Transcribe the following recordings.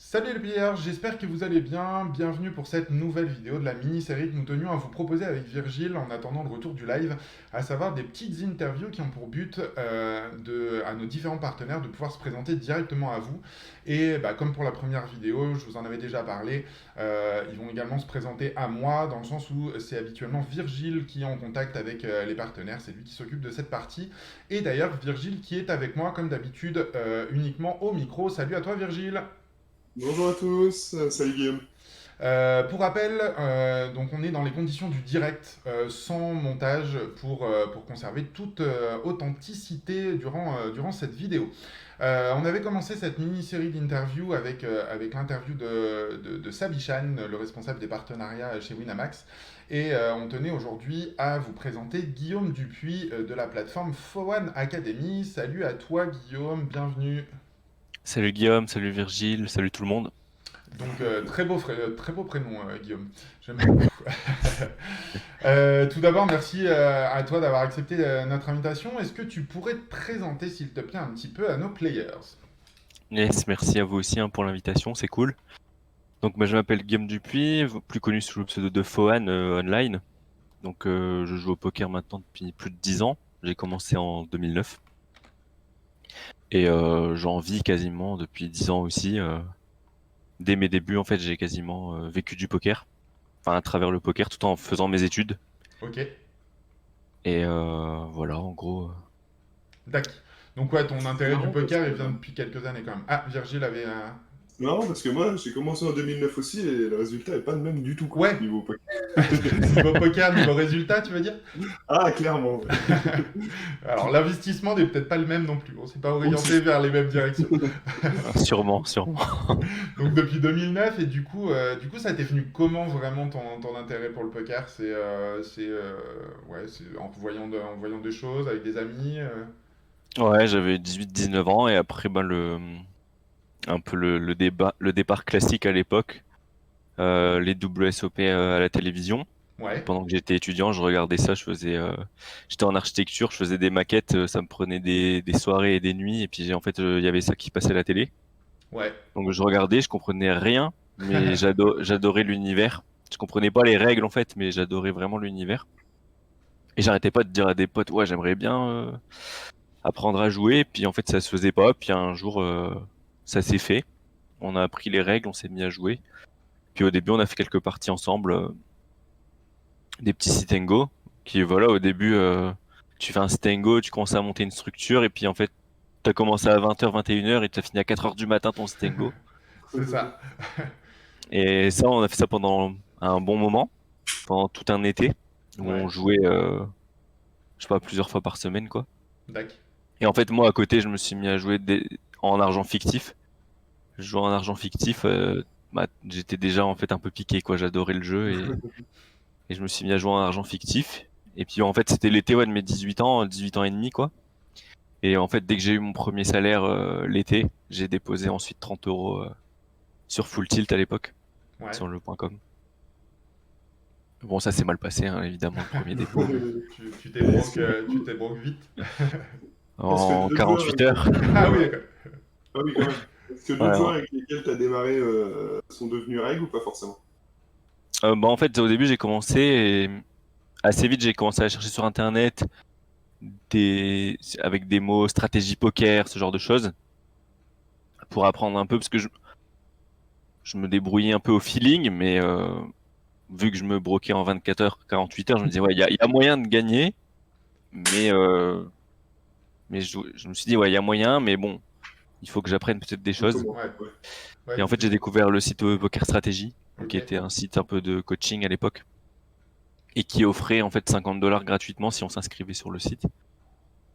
Salut les players, j'espère que vous allez bien. Bienvenue pour cette nouvelle vidéo de la mini-série que nous tenions à vous proposer avec Virgile en attendant le retour du live, à savoir des petites interviews qui ont pour but à nos différents partenaires de pouvoir se présenter directement à vous. Et comme pour la première vidéo, je vous en avais déjà parlé, ils vont également se présenter à moi, dans le sens où c'est habituellement Virgile qui est en contact avec les partenaires, c'est lui qui s'occupe de cette partie. Et d'ailleurs, Virgile qui est avec moi, comme d'habitude, uniquement au micro. Salut à toi Virgile. Bonjour à tous, salut Guillaume. Pour rappel, donc on est dans les conditions du direct, sans montage, pour conserver toute authenticité durant cette vidéo. On avait commencé cette mini-série d'interviews avec l'interview de Sabichan, le responsable des partenariats chez Winamax. Et on tenait aujourd'hui à vous présenter Guillaume Dupuis de la plateforme Fowan Academy. Salut à toi Guillaume, bienvenue. Salut Guillaume, salut Virgile, salut tout le monde. Donc, très beau prénom, Guillaume. J'aime beaucoup. Tout d'abord, merci à toi d'avoir accepté notre invitation. Est-ce que tu pourrais te présenter, s'il te plaît, un petit peu à nos players? Yes, merci à vous aussi pour l'invitation, c'est cool. Donc je m'appelle Guillaume Dupuis, plus connu sous le pseudo de Fohan online. Donc je joue au poker maintenant depuis plus de 10 ans. J'ai commencé en 2009 et j'en vis quasiment depuis 10 ans aussi. Dès mes débuts, en fait, j'ai quasiment vécu du poker, enfin à travers le poker, tout en faisant mes études. Ok, Et voilà, en gros. d'accord. Donc, ouais, ton C'est intérêt du marrant parce poker, que, il vient depuis quelques années quand même. Ah, Virgile avait un... c'est marrant parce que moi j'ai commencé en 2009 aussi et le résultat est pas le même du tout quoi, Ouais, niveau poker. niveau poker, niveau résultat, tu veux dire? Ah, clairement, ouais. Alors, l'investissement n'est peut-être pas le même non plus. On s'est pas Aussi. orienté vers les mêmes directions. Sûrement, sûrement. Donc depuis 2009, et du coup ça t'est venu comment vraiment ton intérêt pour le poker? C'est en voyant des choses avec des amis. Ouais, j'avais 18-19 ans et après un peu le départ classique à l'époque, les WSOP à la télévision. Ouais, Pendant que j'étais étudiant, je regardais ça, j'étais en architecture, je faisais des maquettes, ça me prenait des soirées et des nuits, et puis en fait, il y avait ça qui passait à la télé. ouais. Donc je regardais, je comprenais rien, mais j'adorais l'univers. Je comprenais pas les règles en fait, mais j'adorais vraiment l'univers. Et j'arrêtais pas de dire à des potes, ouais, j'aimerais bien apprendre à jouer, puis en fait, ça se faisait pas. Puis un jour, ça s'est fait. On a appris les règles, on s'est mis à jouer. Puis au début, on a fait quelques parties ensemble, des petits sit and go, qui voilà, au début, tu fais un sit and go, tu commences à monter une structure, et puis en fait, t'as commencé à 20h, 21h, et t'as fini à 4h du matin ton sit and go. C'est ça. Et ça, on a fait ça pendant un bon moment, pendant tout un été, où Ouais, on jouait, je sais pas, plusieurs fois par semaine, quoi. d'accord. Et en fait, moi, à côté, je me suis mis à jouer en argent fictif. Je jouais en argent fictif, j'étais déjà en fait un peu piqué, quoi. J'adorais le jeu et je me suis mis à jouer en argent fictif. Et puis en fait, c'était l'été, ouais, de mes 18 ans, 18 ans et demi, quoi. Et en fait, dès que j'ai eu mon premier salaire l'été, j'ai déposé ensuite 30 euros sur Full Tilt à l'époque, Ouais. sur le point .com. Bon, ça s'est mal passé, hein, évidemment, le premier dépôt, mais Est-ce que du Tu coup, t'es broke vite. est-ce que en deux joueurs 48 avec heures. lesquels Ah oui, d'accord. Ah oui, quand même. Est-ce que Ouais, d'autres joueurs avec lesquels t'as démarré sont devenus règles ou pas forcément? en fait, au début, j'ai commencé et assez vite, j'ai commencé à chercher sur Internet avec des mots stratégie poker, ce genre de choses, pour apprendre un peu, parce que je me débrouillais un peu au feeling, mais vu que je me broquais en 24 heures, 48 heures, je me disais, ouais, il y a moyen de gagner, mais, je me suis dit, ouais, il y a moyen, mais bon, il faut que j'apprenne peut-être des Ou choses. comment? Ouais. Ouais. Ouais, Et en fait, j'ai découvert le site Poker Strategy, donc, ok. qui était un site un peu de coaching à l'époque, et qui offrait en fait 50 $ gratuitement si on s'inscrivait sur le site,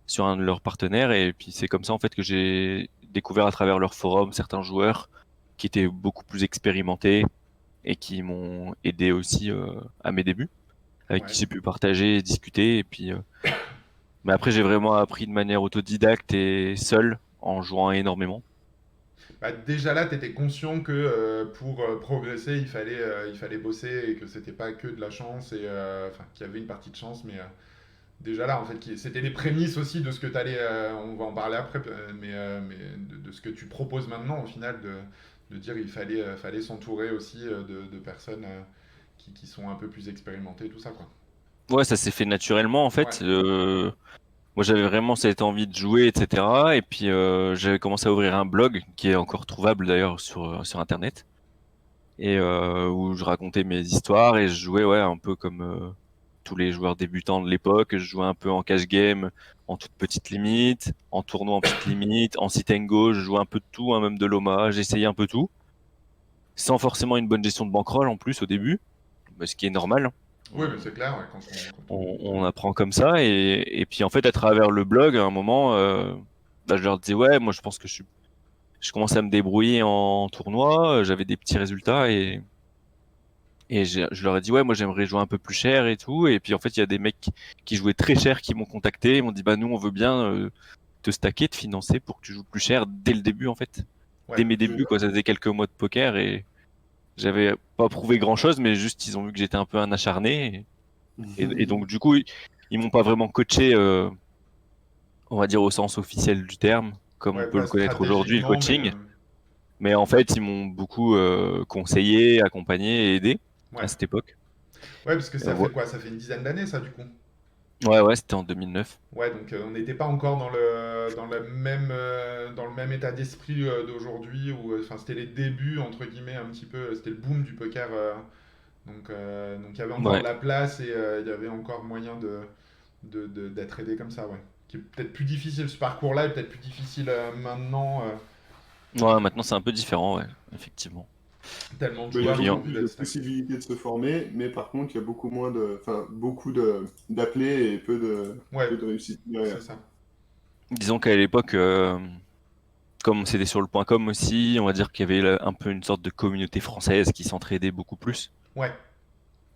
sur un de leurs partenaires. Et puis c'est comme ça en fait que j'ai découvert à travers leur forum certains joueurs qui étaient beaucoup plus expérimentés et qui m'ont aidé aussi à mes débuts, avec Ouais. qui j'ai pu partager et discuter. Et puis, mais après j'ai vraiment appris de manière autodidacte et seul en jouant énormément. Bah, déjà là, tu étais conscient que pour progresser, il fallait bosser et que c'était pas que de la chance et enfin qu'il y avait une partie de chance, déjà là, en fait, c'était les prémices aussi de ce que tu allais, on va en parler après, mais de ce que tu proposes maintenant, au final, de dire il fallait s'entourer aussi de personnes qui sont un peu plus expérimentées, tout ça, quoi. Ouais, ça s'est fait naturellement en Ouais, fait. Moi, j'avais vraiment cette envie de jouer, etc. Et puis, j'avais commencé à ouvrir un blog qui est encore trouvable d'ailleurs sur Internet. Et où je racontais mes histoires et je jouais ouais, un peu comme tous les joueurs débutants de l'époque. Je jouais un peu en cash game, en toute petite limite, en tournoi en petite limite, en sit and go. Je jouais un peu de tout, hein, même de l'OMA. J'essayais un peu tout, sans forcément une bonne gestion de bankroll en plus au début, mais ce qui est normal, hein. oui, mais c'est clair, ouais, quand on débute. On apprend comme ça et puis en fait à travers le blog, à un moment, bah, je leur disais ouais, moi je pense que je commençais à me débrouiller en tournoi, j'avais des petits résultats et je leur ai dit ouais, moi j'aimerais jouer un peu plus cher et tout. Et puis en fait il y a des mecs qui jouaient très cher qui m'ont contacté, ils m'ont dit bah nous on veut bien te stacker, te financer pour que tu joues plus cher dès le début en fait, Ouais, dès mes débuts quoi. Ça faisait quelques mois de poker et j'avais pas prouvé grand chose, mais juste ils ont vu que j'étais un peu un acharné et donc du coup ils m'ont pas vraiment coaché, on va dire au sens officiel du terme, comme on ouais, peut pas le connaître aujourd'hui, le stratégiquement, mais coaching. Mais en fait, ils m'ont beaucoup conseillé, accompagné et aidé à ouais. cette époque. Ouais, parce que ça Ouais, fait quoi? Ça fait une dizaine d'années, ça, du coup. ouais, ouais, c'était en 2009. Ouais, donc on n'était pas encore dans le même état d'esprit d'aujourd'hui, où enfin, c'était les débuts, entre guillemets, un petit peu, c'était le boom du poker. Donc il y avait encore Ouais. de la place et il y avait encore moyen d'être aidé comme ça, ouais. Qui est peut-être plus difficile, ce parcours-là est peut-être plus difficile maintenant, Ouais, maintenant c'est un peu différent, ouais, effectivement. tellement de Bah, il y a Et joueurs puis, qui beaucoup ont envie plus de d'être stackés. possibilités de se former, mais par contre, il y a beaucoup moins de, enfin, beaucoup de d'appelés et Ouais, peu de réussite c'est derrière. ça. disons qu'à l'époque, comme c'était sur le point com aussi, on va dire qu'il y avait un peu une sorte de communauté française qui s'entraidait beaucoup plus. Ouais,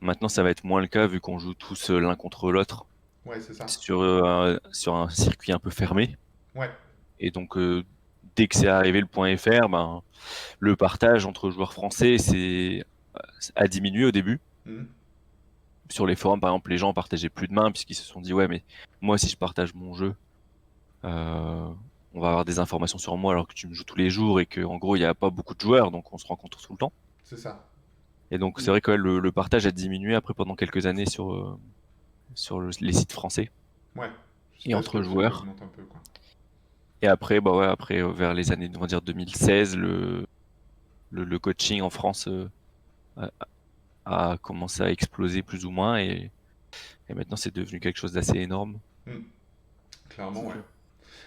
Maintenant, ça va être moins le cas vu qu'on joue tous l'un contre l'autre ouais, c'est ça. sur un circuit un peu fermé. Ouais. Et donc, dès que c'est arrivé le point FR, ben, le partage entre joueurs français a diminué au début. Mhm. Sur les forums, par exemple, les gens partageaient plus de mains puisqu'ils se sont dit ouais, mais moi, si je partage mon jeu, euh, on va avoir des informations sur moi alors que tu me joues tous les jours et que en gros, il n'y a pas beaucoup de joueurs, donc on se rencontre tout le temps. C'est ça. Et donc, c'est vrai que ouais, le partage a diminué après pendant quelques années sur les sites français Ouais. et Jusqu'à ce entre que le truc joueurs. augmente un peu, quoi. Et après, bah ouais, après, vers les années, on va dire 2016, le coaching en France a, a commencé à exploser plus ou moins et maintenant c'est devenu quelque chose d'assez énorme. Mhm. Clairement, C'est ouais. clair.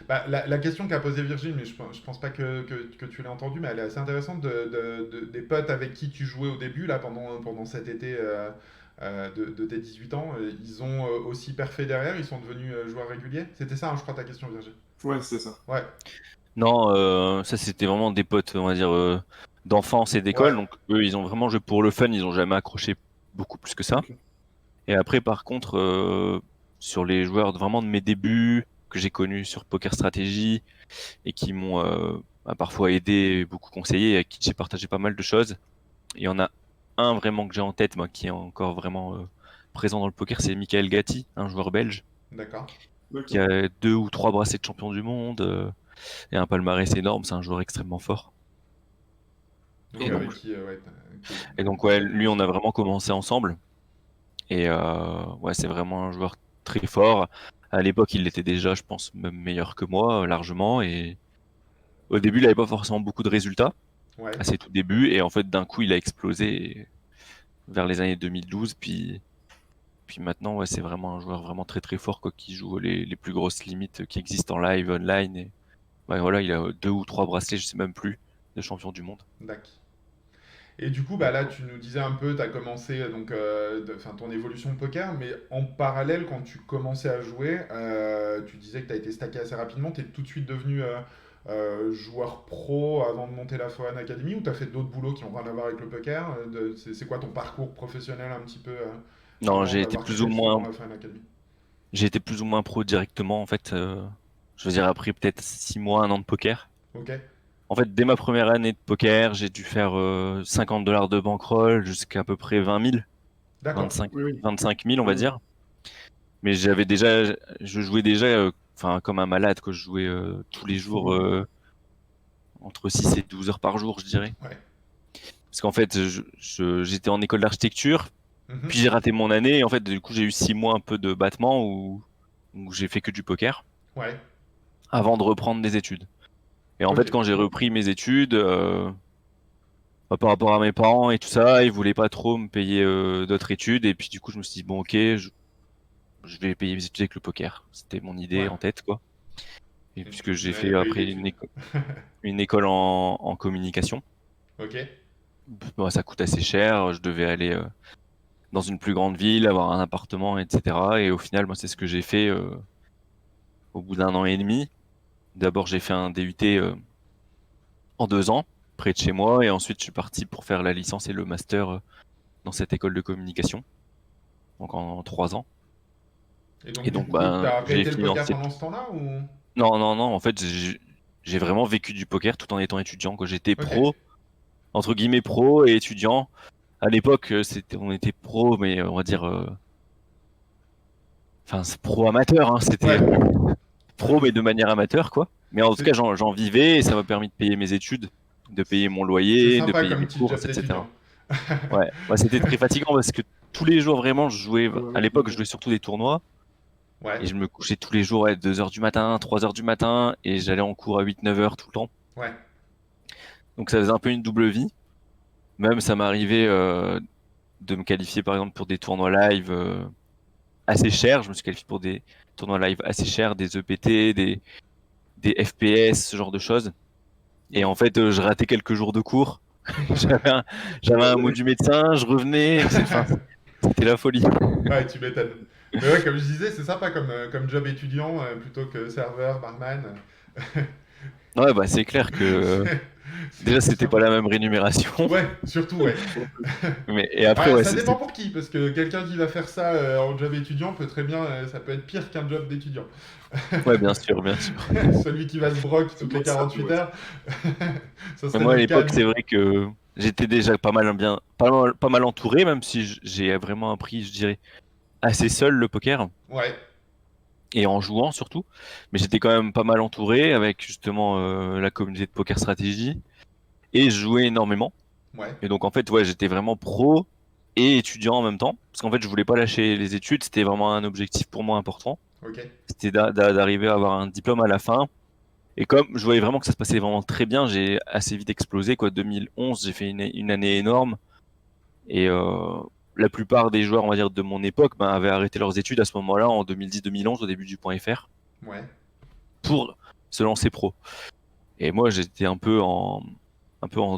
Bah, la question qu'a posée Virgile, mais je pense pas que tu l'aies entendue, mais elle est assez intéressante des potes avec qui tu jouais au début, là, pendant cet été de tes 18 ans. Ils ont aussi perfé derrière, ils sont devenus joueurs réguliers. C'était ça, hein, je crois, ta question, Virgile. Ouais, c'est ça. Ouais, Non, ça c'était vraiment des potes, on va dire, d'enfance et d'école. ouais, Donc eux, ils ont vraiment joué pour le fun, ils ont jamais accroché beaucoup plus que ça. Ok. Et après, par contre, sur les joueurs vraiment de mes débuts, que j'ai connus sur Poker Stratégie et qui m'ont parfois aidé, et beaucoup conseillé, et avec qui j'ai partagé pas mal de choses. Il y en a un vraiment que j'ai en tête, moi, qui est encore vraiment présent dans le poker, c'est Michael Gatti, un joueur belge, d'accord. qui D'accord. a 2 ou 3 bracelets de champion du monde et un palmarès énorme. C'est un joueur extrêmement fort. Donc Et avec donc, qui, ouais, et donc qui ouais, t'as lui, on a commencé. vraiment commencé ensemble. Et ouais, c'est vraiment un joueur très fort. À l'époque, il était déjà, je pense, même meilleur que moi, largement. Et au début, il n'avait pas forcément beaucoup de résultats Ouais, à ses tout débuts. Et en fait, d'un coup, il a explosé vers les années 2012. Puis maintenant, ouais, c'est vraiment un joueur vraiment très très fort, quoi, qui joue les plus grosses limites qui existent en live, online. Et ouais, voilà, il a 2 ou 3 bracelets, je sais même plus, de champion du monde. d'accord. Et du coup, bah là, D'accord. tu nous disais un peu, tu as commencé donc, enfin, ton évolution de poker, mais en parallèle, quand tu commençais à jouer, tu disais que tu as été stacké assez rapidement. Tu es tout de suite devenu joueur pro avant de monter la Foreign Academy ou tu as fait d'autres boulots qui n'ont rien à voir avec le poker? C'est quoi ton parcours professionnel un petit peu Non, avant d'avoir créé justement la Foreign Academy? j'ai été plus ou moins pro directement, en fait. Je veux dire, après peut-être 6 mois, 1 an de poker. Ok, En fait, dès ma première année de poker, j'ai dû faire $50 de bankroll jusqu'à peu près 20 000, d'accord. 25, Oui, oui. 25 000, on Ah va oui. dire. Mais je jouais déjà, enfin comme un malade, quoi. Je jouais tous les jours, entre 6 et 12 heures par jour, je dirais. Ouais. Parce qu'en fait, j'étais en école d'architecture, Mhm. puis j'ai raté mon année, et en fait, du coup, j'ai eu 6 mois un peu de battement où j'ai fait que du poker Ouais. avant de reprendre des études. Et en Ok. fait, quand j'ai repris mes études, par rapport à mes parents et tout ça, ils voulaient pas trop me payer d'autres études, et puis du coup, je me suis dit, bon, ok, je vais payer mes études avec le poker. C'était mon idée Ouais. en tête, quoi. Et Et du puisque coup, vous j'ai n'avez fait pas eu après d'études. une école en communication, Ok. bon, ça coûte assez cher. Je devais aller dans une plus grande ville, avoir un appartement, etc. Et au final, moi, c'est ce que j'ai fait au bout d'un an et demi. D'abord, j'ai fait un DUT en 2 ans, près de chez moi, et ensuite, je suis parti pour faire la licence et le master dans cette école de communication, donc en 3 ans. Et donc, Et du donc, coup, ben, t'as j'ai arrêté le poker financé. pendant ce temps-là ou? Non, non, non. En fait, j'ai vraiment vécu du poker tout en étant étudiant, quoi. J'étais Ok. pro, entre guillemets pro et étudiant. À l'époque, on était pro, mais on va dire, enfin, c'est pro amateur, hein. C'était Ouais. pro, mais de manière amateur, quoi. Mais en tout cas, C'est j'en vivais et ça m'a permis de payer mes études, de payer mon c'est loyer, de sympa payer comme mes petit job courses, d'étudiant. etc. Ouais, bah, c'était très fatigant parce que tous les jours, vraiment, je jouais. À Ouais, l'époque, je jouais surtout des tournois Ouais. et je me couchais tous les jours à 2 heures du matin, 3 heures du matin, et j'allais en cours à 8 9 heures tout le temps. Ouais. Donc ça faisait un peu une double vie. Même ça m'arrivait de me qualifier par exemple pour des tournois live assez chers. Je me suis qualifié pour des tournois live assez chers, des EPT, des FPS, ce genre de choses. Et en fait, je ratais quelques jours de cours. J'avais un, j'avais un mot du médecin, je revenais. Enfin, c'était la folie. Ouais, tu m'étonnes. Mais ouais, comme je disais, c'est sympa comme job étudiant plutôt que serveur, barman. Ouais, bah c'est clair que déjà C'est c'était pas sympa. la même rémunération, Ouais, surtout, ouais. mais et après Ouais, ouais, ça dépend pour qui, parce que quelqu'un qui va faire ça en job étudiant peut très bien, ça peut être pire qu'un job d'étudiant. ouais, bien sûr, bien sûr. Celui qui va se broc c'est toutes les moins ça, 48 heures, ça Mais serait moi à notre cas à l'époque, nous. c'est vrai que j'étais déjà pas mal entouré, même si j'ai vraiment appris, je dirais, assez seul le poker Ouais, et en jouant surtout. Mais j'étais quand même pas mal entouré avec justement la communauté de poker stratégie et je jouais énormément. ouais, Et donc en fait, ouais, j'étais vraiment pro et étudiant en même temps parce qu'en fait, je voulais pas lâcher les études. C'était vraiment un objectif pour moi important. ok. C'était d'arriver à avoir un diplôme à la fin. Et comme je voyais vraiment que ça se passait vraiment très bien, j'ai assez vite explosé, quoi. 2011, j'ai fait une année énorme. Et la plupart des joueurs, on va dire, de mon époque, ben, avaient arrêté leurs études à ce moment-là, en 2010-2011, au début du point .fr, Ouais, pour se lancer pro. Et moi, j'étais un peu en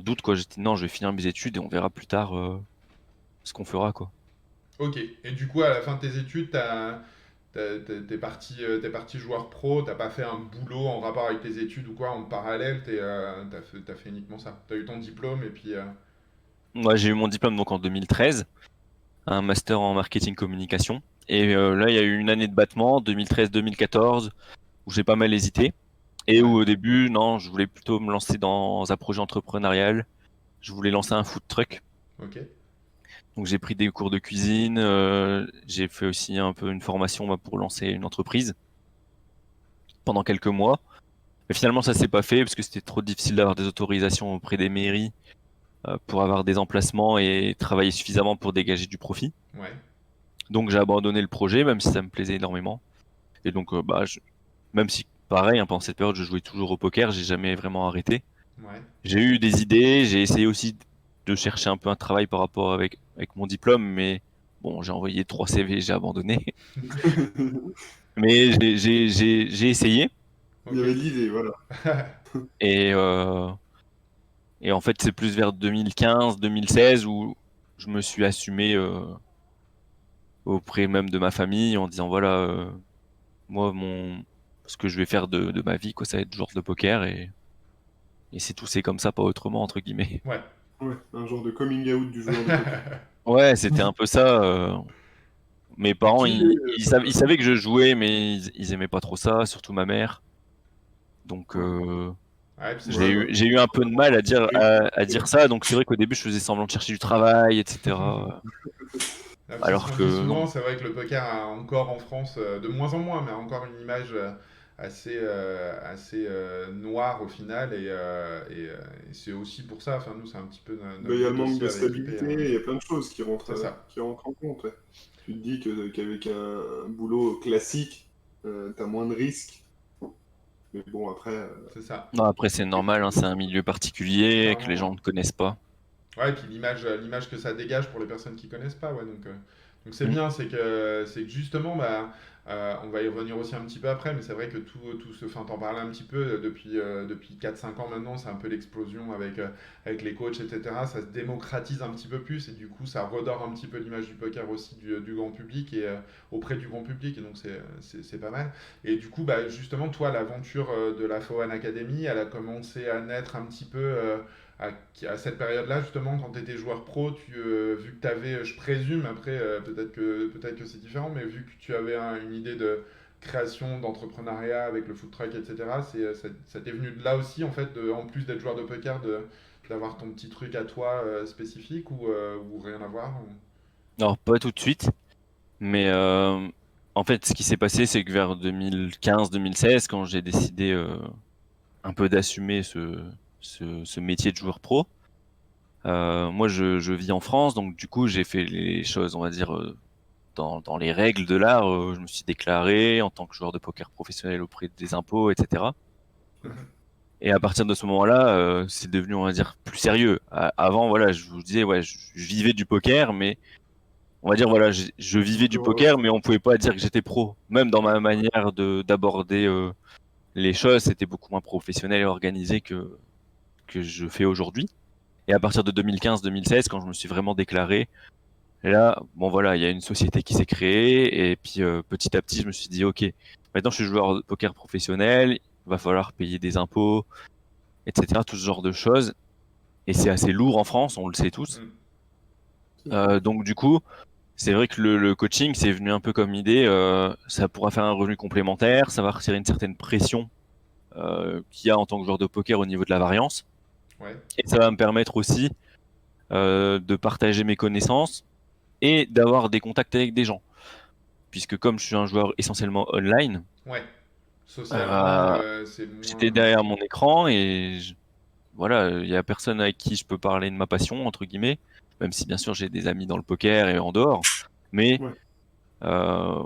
doute, quoi. J'étais, non, je vais finir mes études et on verra plus tard ce qu'on fera, quoi. ok. Et du coup, à la fin de tes études, t'es parti joueur pro, t'as pas fait un boulot en rapport avec tes études ou quoi en parallèle, t'as fait uniquement ça. T'as eu ton diplôme et puis. Moi, j'ai eu mon diplôme donc en 2013, un master en marketing communication. Et là, il y a eu une année de battement, 2013-2014, où j'ai pas mal hésité. Et Ouais, où au début, non, je voulais plutôt me lancer dans un projet entrepreneurial. Je voulais lancer un food truck. ok. Donc j'ai pris des cours de cuisine, j'ai fait aussi un peu une formation bah, pour lancer une entreprise pendant quelques mois. Mais finalement ça s'est pas fait parce que c'était trop difficile d'avoir des autorisations auprès des mairies pour avoir des emplacements et travailler suffisamment pour dégager du profit. Ouais, Donc j'ai abandonné le projet même si ça me plaisait énormément. Et donc même si pareil hein, pendant cette période je jouais toujours au poker, j'ai jamais vraiment arrêté. ouais. J'ai eu des idées, j'ai essayé aussi de chercher un peu un travail par rapport avec mon diplôme, mais bon, j'ai envoyé 3 CV, j'ai abandonné. Mais j'ai essayé Il y Ok. avait l'idée, voilà. et, euh, et en fait, c'est plus vers 2015-2016 où je me suis assumé auprès même de ma famille en disant voilà, moi, ce que je vais faire de ma vie, quoi, ça va être joueur de poker et c'est tout, c'est comme ça, pas autrement, entre guillemets. Ouais. Ouais, un genre de coming out du joueur de poker. Ouais, c'était un peu ça. Mes parents, Stylé, ils savaient que je jouais, mais ils aimaient pas trop ça, surtout ma mère. Donc, ouais. Ouais, puis c'est j'ai Ouais, bah, eu, j'ai eu un peu de mal à dire ça. Donc, c'est vrai qu'au début, je faisais semblant de chercher du travail, etc. Parce que ce Alors qu'on dit que non. souvent, c'est vrai que le poker a encore en France, de moins en moins, mais a encore une image assez noire au final. Et c'est aussi pour ça, enfin, nous, c'est un petit peu Ben, notre il y a le but manque aussi de avec IP. stabilité, il y a plein de choses C'est ça, qui rentrent en compte. Ouais. Tu te dis qu'avec un boulot classique, t'as moins de risques. Mais bon, après, c'est ça, Non, après, c'est normal, hein, c'est un milieu particulier que les clairement. gens ne connaissent pas. Ouais, et puis l'image que ça dégage pour les personnes qui connaissent pas, ouais, donc c'est Mm. bien, c'est que justement, bah, on va y revenir aussi un petit peu après, mais c'est vrai que enfin, t'en parlais un petit peu depuis 4-5 ans maintenant, c'est un peu l'explosion avec les coachs, etc. Ça se démocratise un petit peu plus, et du coup, ça redore un petit peu l'image du poker aussi du grand public et auprès du grand public, et donc c'est pas mal. Et du coup, bah, justement, toi, l'aventure de la Fowan Academy, elle a commencé à naître un petit peu. À, à cette période-là, justement, quand tu étais joueur pro, vu que tu avais, je présume, après, peut-être que c'est différent, mais vu que tu avais une idée de création, d'entrepreneuriat avec le food truck, etc., ça t'est venu de là aussi, en fait, en plus d'être joueur de poker, d'avoir ton petit truc à toi spécifique ou rien à voir Alors, pas tout de suite, mais en fait, ce qui s'est passé, c'est que vers 2015-2016, quand j'ai décidé un peu d'assumer ce métier de joueur pro, moi, je vis en France, donc du coup, j'ai fait les choses, on va dire, dans les règles de l'art. Je me suis déclaré en tant que joueur de poker professionnel auprès des impôts, etc. Et à partir de ce moment-là, c'est devenu, on va dire, plus sérieux. Avant, voilà, je vous disais, ouais, je vivais du poker, mais on va dire, voilà, je vivais du encore, poker, mais on pouvait pas dire que j'étais pro. Même dans ma manière d'aborder les choses, c'était beaucoup moins professionnel et organisé que je fais aujourd'hui. Et à partir de 2015-2016, quand je me suis vraiment déclaré, là, bon voilà, il y a une société qui s'est créée, et puis petit à petit, je me suis dit, ok, maintenant je suis joueur de poker professionnel, il va falloir payer des impôts, etc., tout ce genre de choses. Et c'est assez lourd en France, on le sait tous. Mm. Donc du coup, c'est vrai que le coaching, c'est venu un peu comme idée, ça pourra faire un revenu complémentaire, ça va retirer une certaine pression qu'il y a en tant que joueur de poker au niveau de la variance. Ouais. Et ça va me permettre aussi de partager mes connaissances et d'avoir des contacts avec des gens. Puisque comme je suis un joueur essentiellement online, Ouais. Socialement, euh, c'est j'étais moins. derrière mon écran et voilà, il y a personne avec qui je peux parler de ma passion, entre guillemets, même si bien sûr j'ai des amis dans le poker et en dehors. Mais ouais.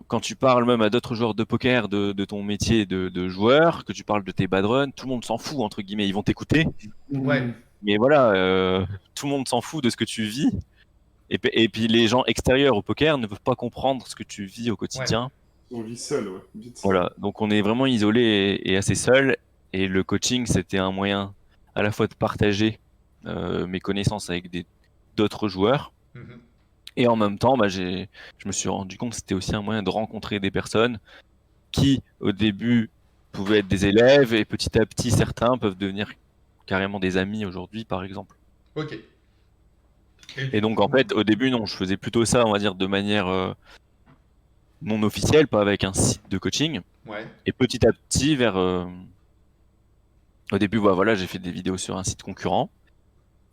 quand tu parles même à d'autres joueurs de poker de ton métier de joueur, que tu parles de tes bad runs, tout le monde s'en fout, entre guillemets. Ils vont t'écouter, Ouais. Mmh. mais voilà, tout le monde s'en fout de ce que tu vis. Et puis les gens extérieurs au poker ne peuvent pas comprendre ce que tu vis au Ouais. quotidien. On vit seul, ouais, vite seul. Voilà, donc on est vraiment isolé et assez seul. Et le coaching, c'était un moyen à la fois de partager mes connaissances avec d'autres joueurs. Mhm. Et en même temps, bah, je me suis rendu compte que c'était aussi un moyen de rencontrer des personnes qui, au début, pouvaient être des élèves et petit à petit, certains peuvent devenir carrément des amis aujourd'hui, par exemple. Ok. Et Et du donc, en coup. fait, au début, non, je faisais plutôt ça, on va dire, de manière non officielle, pas avec un site de coaching. Ouais. Et petit à petit, au début, bah, voilà, j'ai fait des vidéos sur un site concurrent.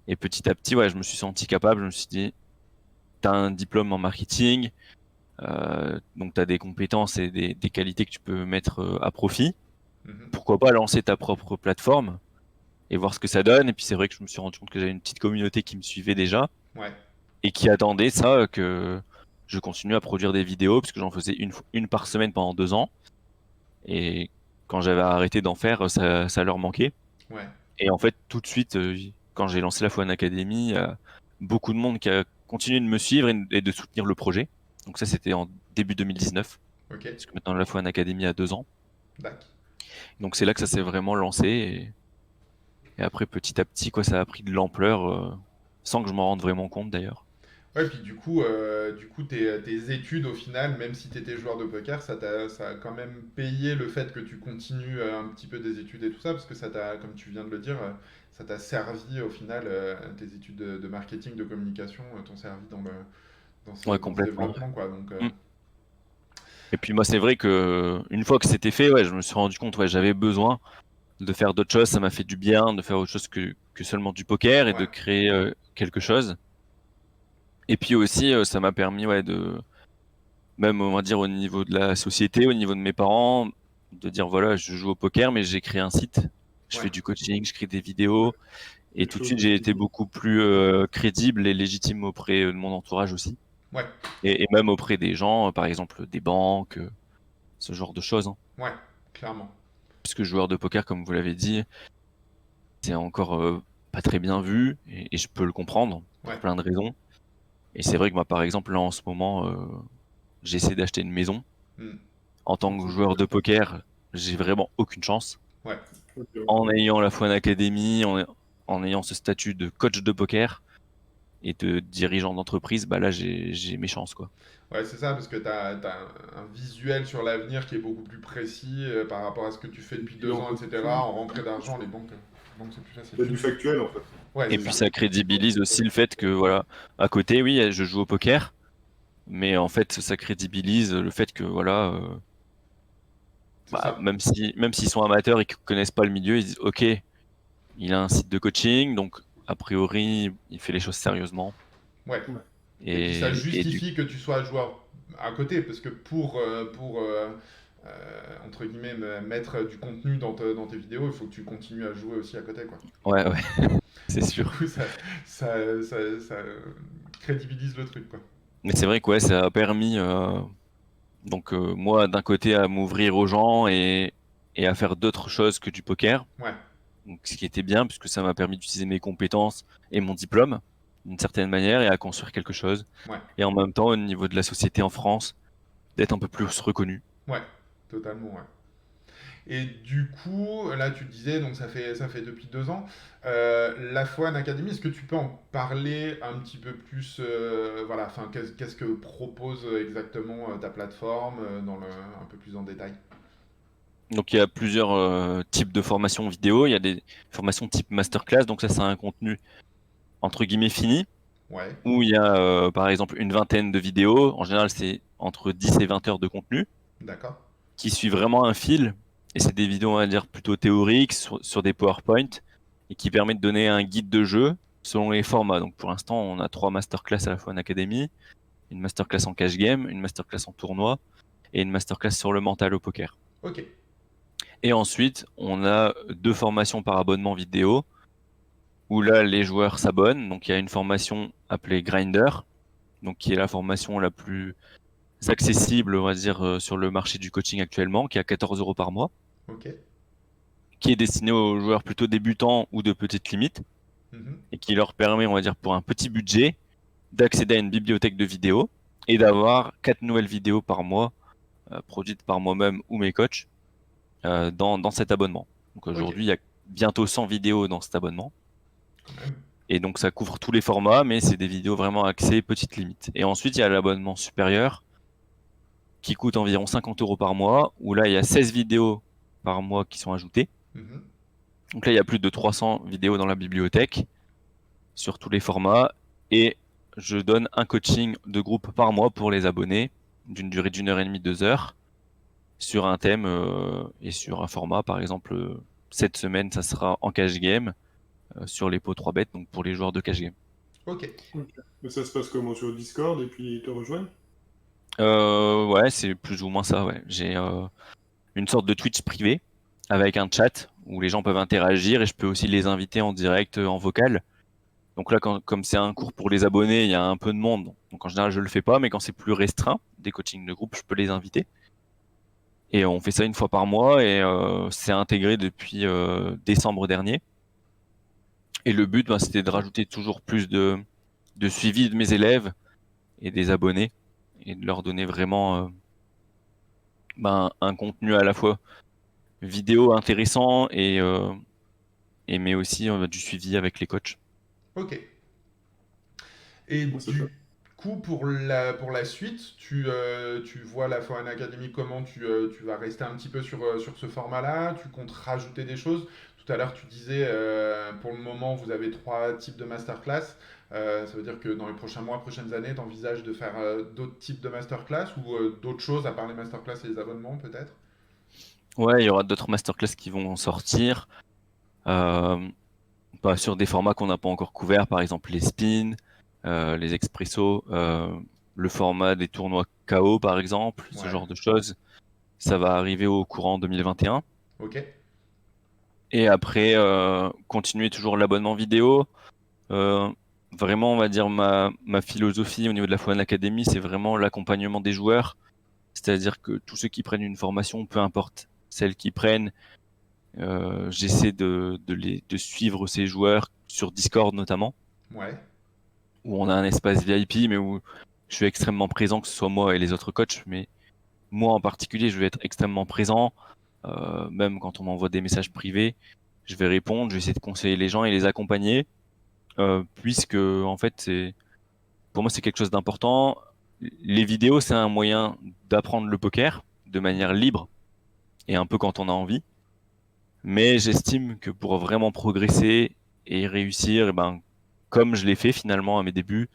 Et petit à petit, ouais, je me suis senti capable. Je me suis dit, t'as un diplôme en marketing, donc t'as des compétences et des qualités que tu peux mettre à profit. Mhm. Pourquoi pas lancer ta propre plateforme et voir ce que ça donne. Et puis c'est vrai que je me suis rendu compte que j'avais une petite communauté qui me suivait déjà Ouais. et qui attendait ça, que je continue à produire des vidéos, parce que j'en faisais une par semaine pendant 2 ans. Et quand j'avais arrêté d'en faire, ça leur manquait. Ouais. Et en fait, tout de suite, quand j'ai lancé la F1 Academy, il y a beaucoup de monde qui a continué de me suivre et de soutenir le projet. Donc ça, c'était en début 2019, Ok. parce que maintenant la F1 Academy a 2 ans. D'accord. Donc c'est là que ça s'est vraiment lancé. Et après, petit à petit, quoi, ça a pris de l'ampleur, sans que je m'en rende vraiment compte d'ailleurs. Ouais, puis du coup tes études, au final, même si tu étais joueur de poker, ça a quand même payé le fait que tu continues un petit peu des études et tout ça, parce que ça t'a, comme tu viens de le dire, ça t'a servi au final, tes études de marketing, de communication, t'ont servi Ouais, dans ce complètement. développement, quoi. Donc, Mm. Et puis moi, c'est vrai que une fois que c'était fait, ouais, je me suis rendu compte, ouais, j'avais besoin de faire d'autres choses. Ça m'a fait du bien de faire autre chose que seulement du poker et de ouais. créer quelque chose. Et puis aussi, ça m'a permis de même on va dire au niveau de la société, au niveau de mes parents, de dire voilà, je joue au poker, mais j'ai créé un site, je Ouais, fais du coaching, je crée des vidéos, et Quelque tout de chose suite de j'ai été crédible. beaucoup plus crédible et légitime auprès de mon entourage aussi, ouais, et même auprès des gens, par exemple des banques, ce genre de choses, hein. ouais, clairement. Puisque joueur de poker, comme vous l'avez dit, c'est encore pas très bien vu, et je peux le comprendre pour Ouais. plein de raisons. Et c'est vrai que moi, par exemple, là en ce moment, j'essaie d'acheter une maison. Hmm. En tant que joueur de poker, j'ai vraiment aucune chance. Ouais. Ok, ouais. En ayant la Fun Academy, en ayant ce statut de coach de poker et de dirigeant d'entreprise, bah là j'ai mes chances, quoi. Ouais, c'est ça, parce que tu as, un visuel sur l'avenir qui est beaucoup plus précis par rapport à ce que tu fais Et depuis puis 2 en ans, factuel, etc. En rentrée d'argent, les banques c'est plus facile. t'as du factuel en fait. Ouais, Et c'est puis ça. ça crédibilise aussi le fait que voilà, à côté, oui, je joue au poker, mais en fait ça crédibilise le fait que voilà, C'est bah, ça. même s'ils sont amateurs et qu'ils connaissent pas le milieu, ils disent ok, il a un site de coaching, donc a priori il fait les choses sérieusement. Ouais. Ouais. Et puis ça Et du justifie que tu sois joueur à côté, parce que entre guillemets, mettre du contenu dans tes vidéos, il faut que tu continues à jouer aussi à côté, quoi. ouais, ouais, c'est Du sûr. coup, ça crédibilise le truc, quoi. Mais c'est vrai que ouais, ça a permis donc moi d'un côté à m'ouvrir aux gens et à faire d'autres choses que du poker. Ouais, Donc ce qui était bien puisque ça m'a permis d'utiliser mes compétences et mon diplôme d'une certaine manière et à construire quelque chose. ouais, Et en même temps au niveau de la société en France, d'être un peu plus reconnu. ouais, totalement, ouais. Et du coup, là, tu disais, donc ça fait depuis 2 ans. La Foine Academy, est-ce que tu peux en parler un petit peu plus, voilà, enfin, qu'est-ce que propose exactement ta plateforme, un peu plus en détail? Donc il y a plusieurs types de formations vidéo. Il y a des formations type masterclass, donc ça c'est un contenu entre guillemets fini, Ouais, où il y a par exemple une vingtaine de vidéos. En général c'est entre 10 et 20 heures de contenu d'accord. qui suit vraiment un fil. Et c'est des vidéos, on va dire, plutôt théoriques sur des PowerPoint et qui permettent de donner un guide de jeu selon les formats. Donc pour l'instant, on a 3 masterclass à la fois en académie, une masterclass en cash game, une masterclass en tournoi et une masterclass sur le mental au poker. Ok, Et ensuite, on a 2 formations par abonnement vidéo où là, les joueurs s'abonnent. Donc il y a une formation appelée Grinder, donc qui est la formation la plus accessible, on va dire, sur le marché du coaching actuellement, qui est à 14 euros par mois, ok. qui est destiné aux joueurs plutôt débutants ou de petite limite, Mhm. et qui leur permet, on va dire, pour un petit budget, d'accéder à une bibliothèque de vidéos et d'avoir 4 nouvelles vidéos par mois, produites par moi-même ou mes coachs, dans cet abonnement. Donc Ok, aujourd'hui, il y a bientôt 100 vidéos dans cet abonnement. quand même. Et donc ça couvre tous les formats, mais c'est des vidéos vraiment axées petite limite. Et ensuite, il y a l'abonnement supérieur qui coûte environ 50 euros par mois, où là, il y a 16 vidéos par mois qui sont ajoutées. Mhm. Donc là, il y a plus de 300 vidéos dans la bibliothèque sur tous les formats et je donne un coaching de groupe par mois pour les abonnés d'une durée d'1 heure et demie, 2 heures sur un thème et sur un format. Par exemple, cette semaine, ça sera en cash game sur les pots 3 bêtes, donc pour les joueurs de cash game. Ok, Ok. Mais ça se passe comment sur Discord et puis ils te rejoignent? Ouais, c'est plus ou moins ça, ouais. J'ai une sorte de Twitch privé avec un chat où les gens peuvent interagir et je peux aussi les inviter en direct en vocal. Donc là, comme c'est un cours pour les abonnés, il y a un peu de monde. Donc en général, je le fais pas, mais quand c'est plus restreint, des coachings de groupe, je peux les inviter. Et on fait ça une fois par mois et c'est intégré depuis décembre dernier. Et le but, ben, c'était de rajouter toujours plus de suivi de mes élèves et des abonnés et de leur donner vraiment ben, un contenu à la fois vidéo intéressant et mais aussi du suivi avec les coachs. ok. Et Ouais, c'est top. du coup, pour la suite, tu vois la Foreign Academy, comment tu vas rester un petit peu sur ce format-là? Tu comptes rajouter des choses? Tout à l'heure, tu disais, pour le moment, vous avez 3 types de masterclass. Ça veut dire que dans les prochains mois, prochaines années, tu envisages de faire d'autres types de masterclass ou d'autres choses à part les masterclass et les abonnements, peut-être? Ouais, il y aura d'autres masterclass qui vont sortir, euh, pas sur des formats qu'on n'a pas encore couverts, par exemple les spins, les expressos, le format des tournois KO par exemple, ce Ouais. genre de choses. Ça va arriver au courant 2021. Ok. Et après, continuer toujours l'abonnement vidéo. Euh, Vraiment, on va dire ma philosophie au niveau de la F1 Academy, c'est vraiment l'accompagnement des joueurs. C'est-à-dire que tous ceux qui prennent une formation, peu importe celle qu'ils prennent, j'essaie de suivre ces joueurs sur Discord notamment, Ouais. où on a un espace VIP, mais où je suis extrêmement présent, que ce soit moi et les autres coachs. Mais moi en particulier, je vais être extrêmement présent, même quand on m'envoie des messages privés, je vais répondre, je vais essayer de conseiller les gens et les accompagner, puisque en fait, pour moi, c'est quelque chose d'important. Les vidéos, c'est un moyen d'apprendre le poker de manière libre et un peu quand on a envie. Mais j'estime que pour vraiment progresser et réussir, eh ben, comme je l'ai fait finalement à mes débuts,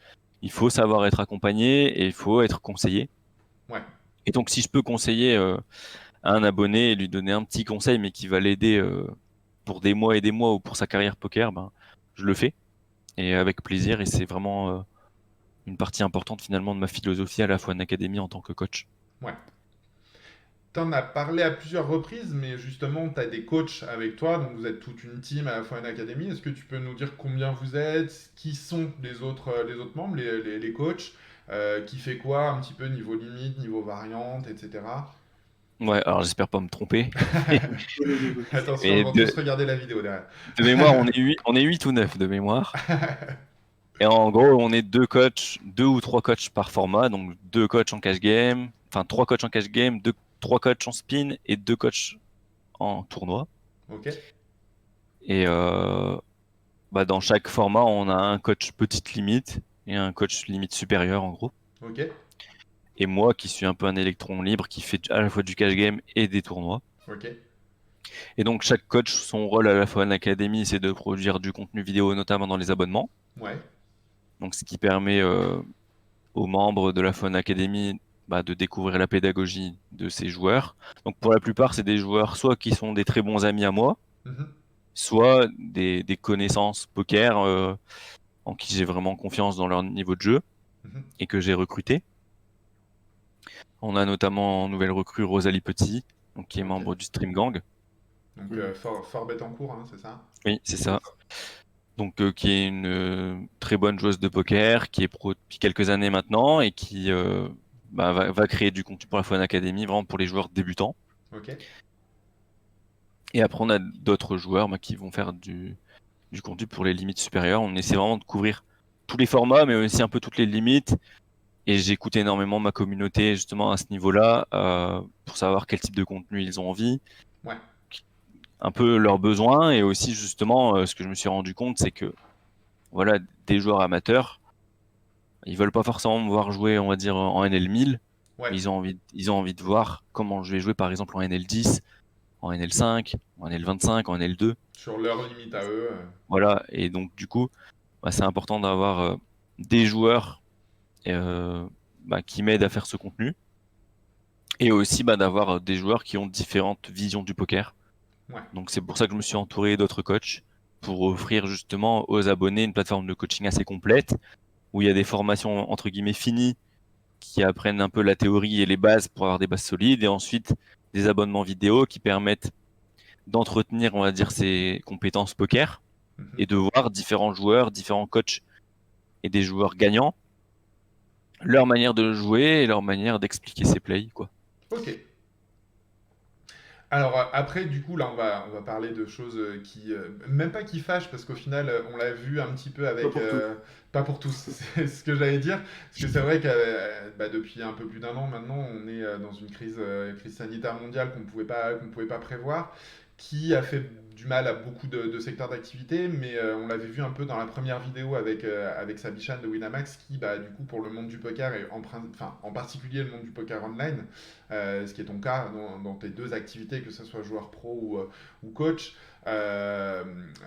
il faut savoir être accompagné et il faut être conseillé. Ouais. Et donc, si je peux conseiller à un abonné et lui donner un petit conseil, mais qui va l'aider pour des mois et des mois ou pour sa carrière poker, ben, je le fais et avec plaisir. Et c'est vraiment une partie importante finalement de ma philosophie à la fois en académie en tant que coach. Ouais. T'en as parlé à plusieurs reprises, mais justement, tu as des coachs avec toi, donc vous êtes toute une team à la fois en académie. Est-ce que tu peux nous dire combien vous êtes, qui sont les autres membres, les coachs, qui fait quoi un petit peu niveau limite, niveau variante, etc. Ouais, alors j'espère pas me tromper. Attention, ils Mais vont tous regarder la vidéo derrière. de mémoire, on est 8 ou 9 de mémoire. Et en gros, on est deux coachs, deux ou trois coachs par format, donc deux coachs en cash game, enfin trois coachs en cash game, trois coachs en spin et deux coachs en tournoi. Ok, Et bah, dans chaque format, on a un coach petite limite et un coach limite supérieure en gros. ok, Et moi qui suis un peu un électron libre qui fait à la fois du cash game et des tournois. ok, Et donc chaque coach, son rôle à la fois en académie, c'est de produire du contenu vidéo, notamment dans les abonnements. ouais, Donc ce qui permet aux membres de la Fun Academy bah, de découvrir la pédagogie de ces joueurs. Donc pour la plupart, c'est des joueurs soit qui sont des très bons amis à moi, mhm, soit des connaissances poker en qui j'ai vraiment confiance dans leur niveau de jeu mhm, et que j'ai recruté. On a notamment en nouvelle recrue Rosalie Petit, donc, qui est ok. membre du Stream Gang. Donc fort bête en cours, hein, c'est ça? Oui, c'est ça. Donc qui est une très bonne joueuse de poker, qui est pro depuis quelques années maintenant et qui bah, va créer du contenu pour la Fun Academy, vraiment pour les joueurs débutants. Ok, Et après, on a d'autres joueurs bah, qui vont faire du contenu pour les limites supérieures. On essaie vraiment de couvrir tous les formats, mais aussi un peu toutes les limites. Et j'écoute énormément ma communauté justement à ce niveau-là pour savoir quel type de contenu ils ont envie, ouais, un peu leurs besoins. Et aussi justement, ce que je me suis rendu compte, c'est que voilà, des joueurs amateurs, ils veulent pas forcément me voir jouer, on va dire, en NL 1000, ouais. mais ils ont envie de voir comment je vais jouer par exemple en NL 10, en NL 5, en NL 25, en NL 2. Sur leur limite à eux. Voilà, et donc du coup, bah, c'est important d'avoir des joueurs bah, qui m'aident à faire ce contenu, et aussi bah, d'avoir des joueurs qui ont différentes visions du poker. Ouais. Donc c'est pour ça que je me suis entouré d'autres coachs, pour offrir justement aux abonnés une plateforme de coaching assez complète, où il y a des formations entre guillemets finies, qui apprennent un peu la théorie et les bases pour avoir des bases solides, et ensuite des abonnements vidéo qui permettent d'entretenir, on va dire, ces compétences poker, Mhm. et de voir différents joueurs, différents coachs et des joueurs gagnants, leur manière de jouer et leur manière d'expliquer ses plays, quoi. Ok. Alors après, du coup, là, on va parler de choses qui, même pas qui fâchent, parce qu'au final, on l'a vu un petit peu Pas avec, pour tout. pas pour tous, c'est ce que j'allais dire, parce que c'est vrai que bah, depuis un peu plus d'un an maintenant, on est dans une crise sanitaire mondiale qu'on pouvait pas prévoir, qui a fait du mal à beaucoup de secteurs d'activité, mais on l'avait vu un peu dans la première vidéo avec Sabichan de Winamax, qui, bah, du coup, pour le monde du poker, et enfin, en particulier le monde du poker online, ce qui est ton cas dans tes deux activités, que ce soit joueur pro ou coach. Euh,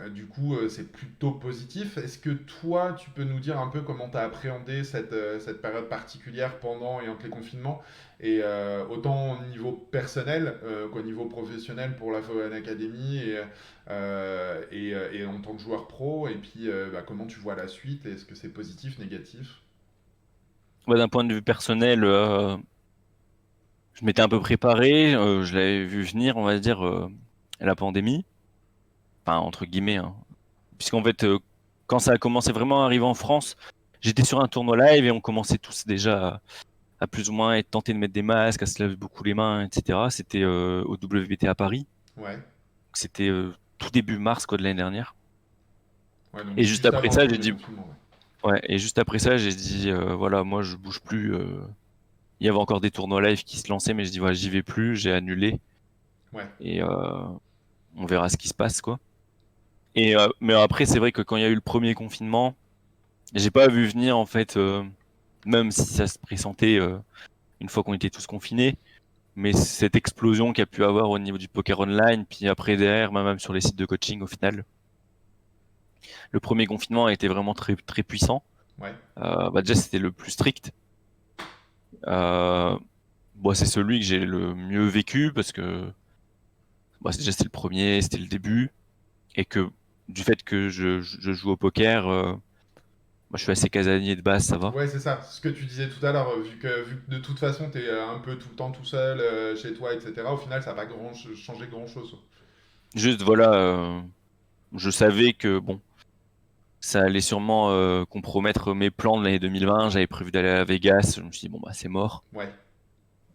du coup, c'est plutôt positif. Est-ce que toi, tu peux nous dire un peu comment tu as appréhendé cette période particulière pendant et entre les confinements, et autant au niveau personnel qu'au niveau professionnel pour la Foreign Academy, et en tant que joueur pro, et puis comment tu vois la suite, est-ce que c'est positif, négatif? Moi, d'un point de vue personnel, je m'étais un peu préparé, je l'avais vu venir, on va dire, la pandémie. Enfin, entre guillemets, hein. Puisqu'en fait, quand ça a commencé vraiment à arriver en France, j'étais sur un tournoi live et on commençait tous déjà à plus ou moins être tentés de mettre des masques, à se laver beaucoup les mains, etc. C'était au WBT à Paris. Ouais. C'était tout début mars quoi, de l'année dernière. Ouais, donc Et juste juste après avant le ça, j'ai premier dit, confinement. ouais, et juste après ça, j'ai dit, voilà, moi je bouge plus. Il y avait encore des tournois live qui se lançaient, mais je dis, voilà, j'y vais plus, j'ai annulé Ouais. et on verra ce qui se passe, quoi. Et mais après, c'est vrai que quand il y a eu le premier confinement, j'ai pas vu venir en fait, même si ça se pressentait une fois qu'on était tous confinés, mais cette explosion qu'il y a pu avoir au niveau du poker online, puis après derrière, même sur les sites de coaching au final, le premier confinement a été vraiment très très puissant. Ouais. Bah déjà c'était le plus strict. Euh, Bon, c'est celui que j'ai le mieux vécu parce que bah, déjà c'était le premier, c'était le début, et que du fait que je joue au poker, moi je suis assez casanier de base, ça va. Ouais, c'est ça. Ce que tu disais tout à l'heure, vu que de toute façon, tu es un peu tout le temps tout seul chez toi, etc., au final, ça va pas changer grand-chose. Juste voilà, je savais que bon, ça allait sûrement compromettre mes plans de l'année 2020. J'avais prévu d'aller à Vegas. Je me suis dit bon bah c'est mort. Ouais,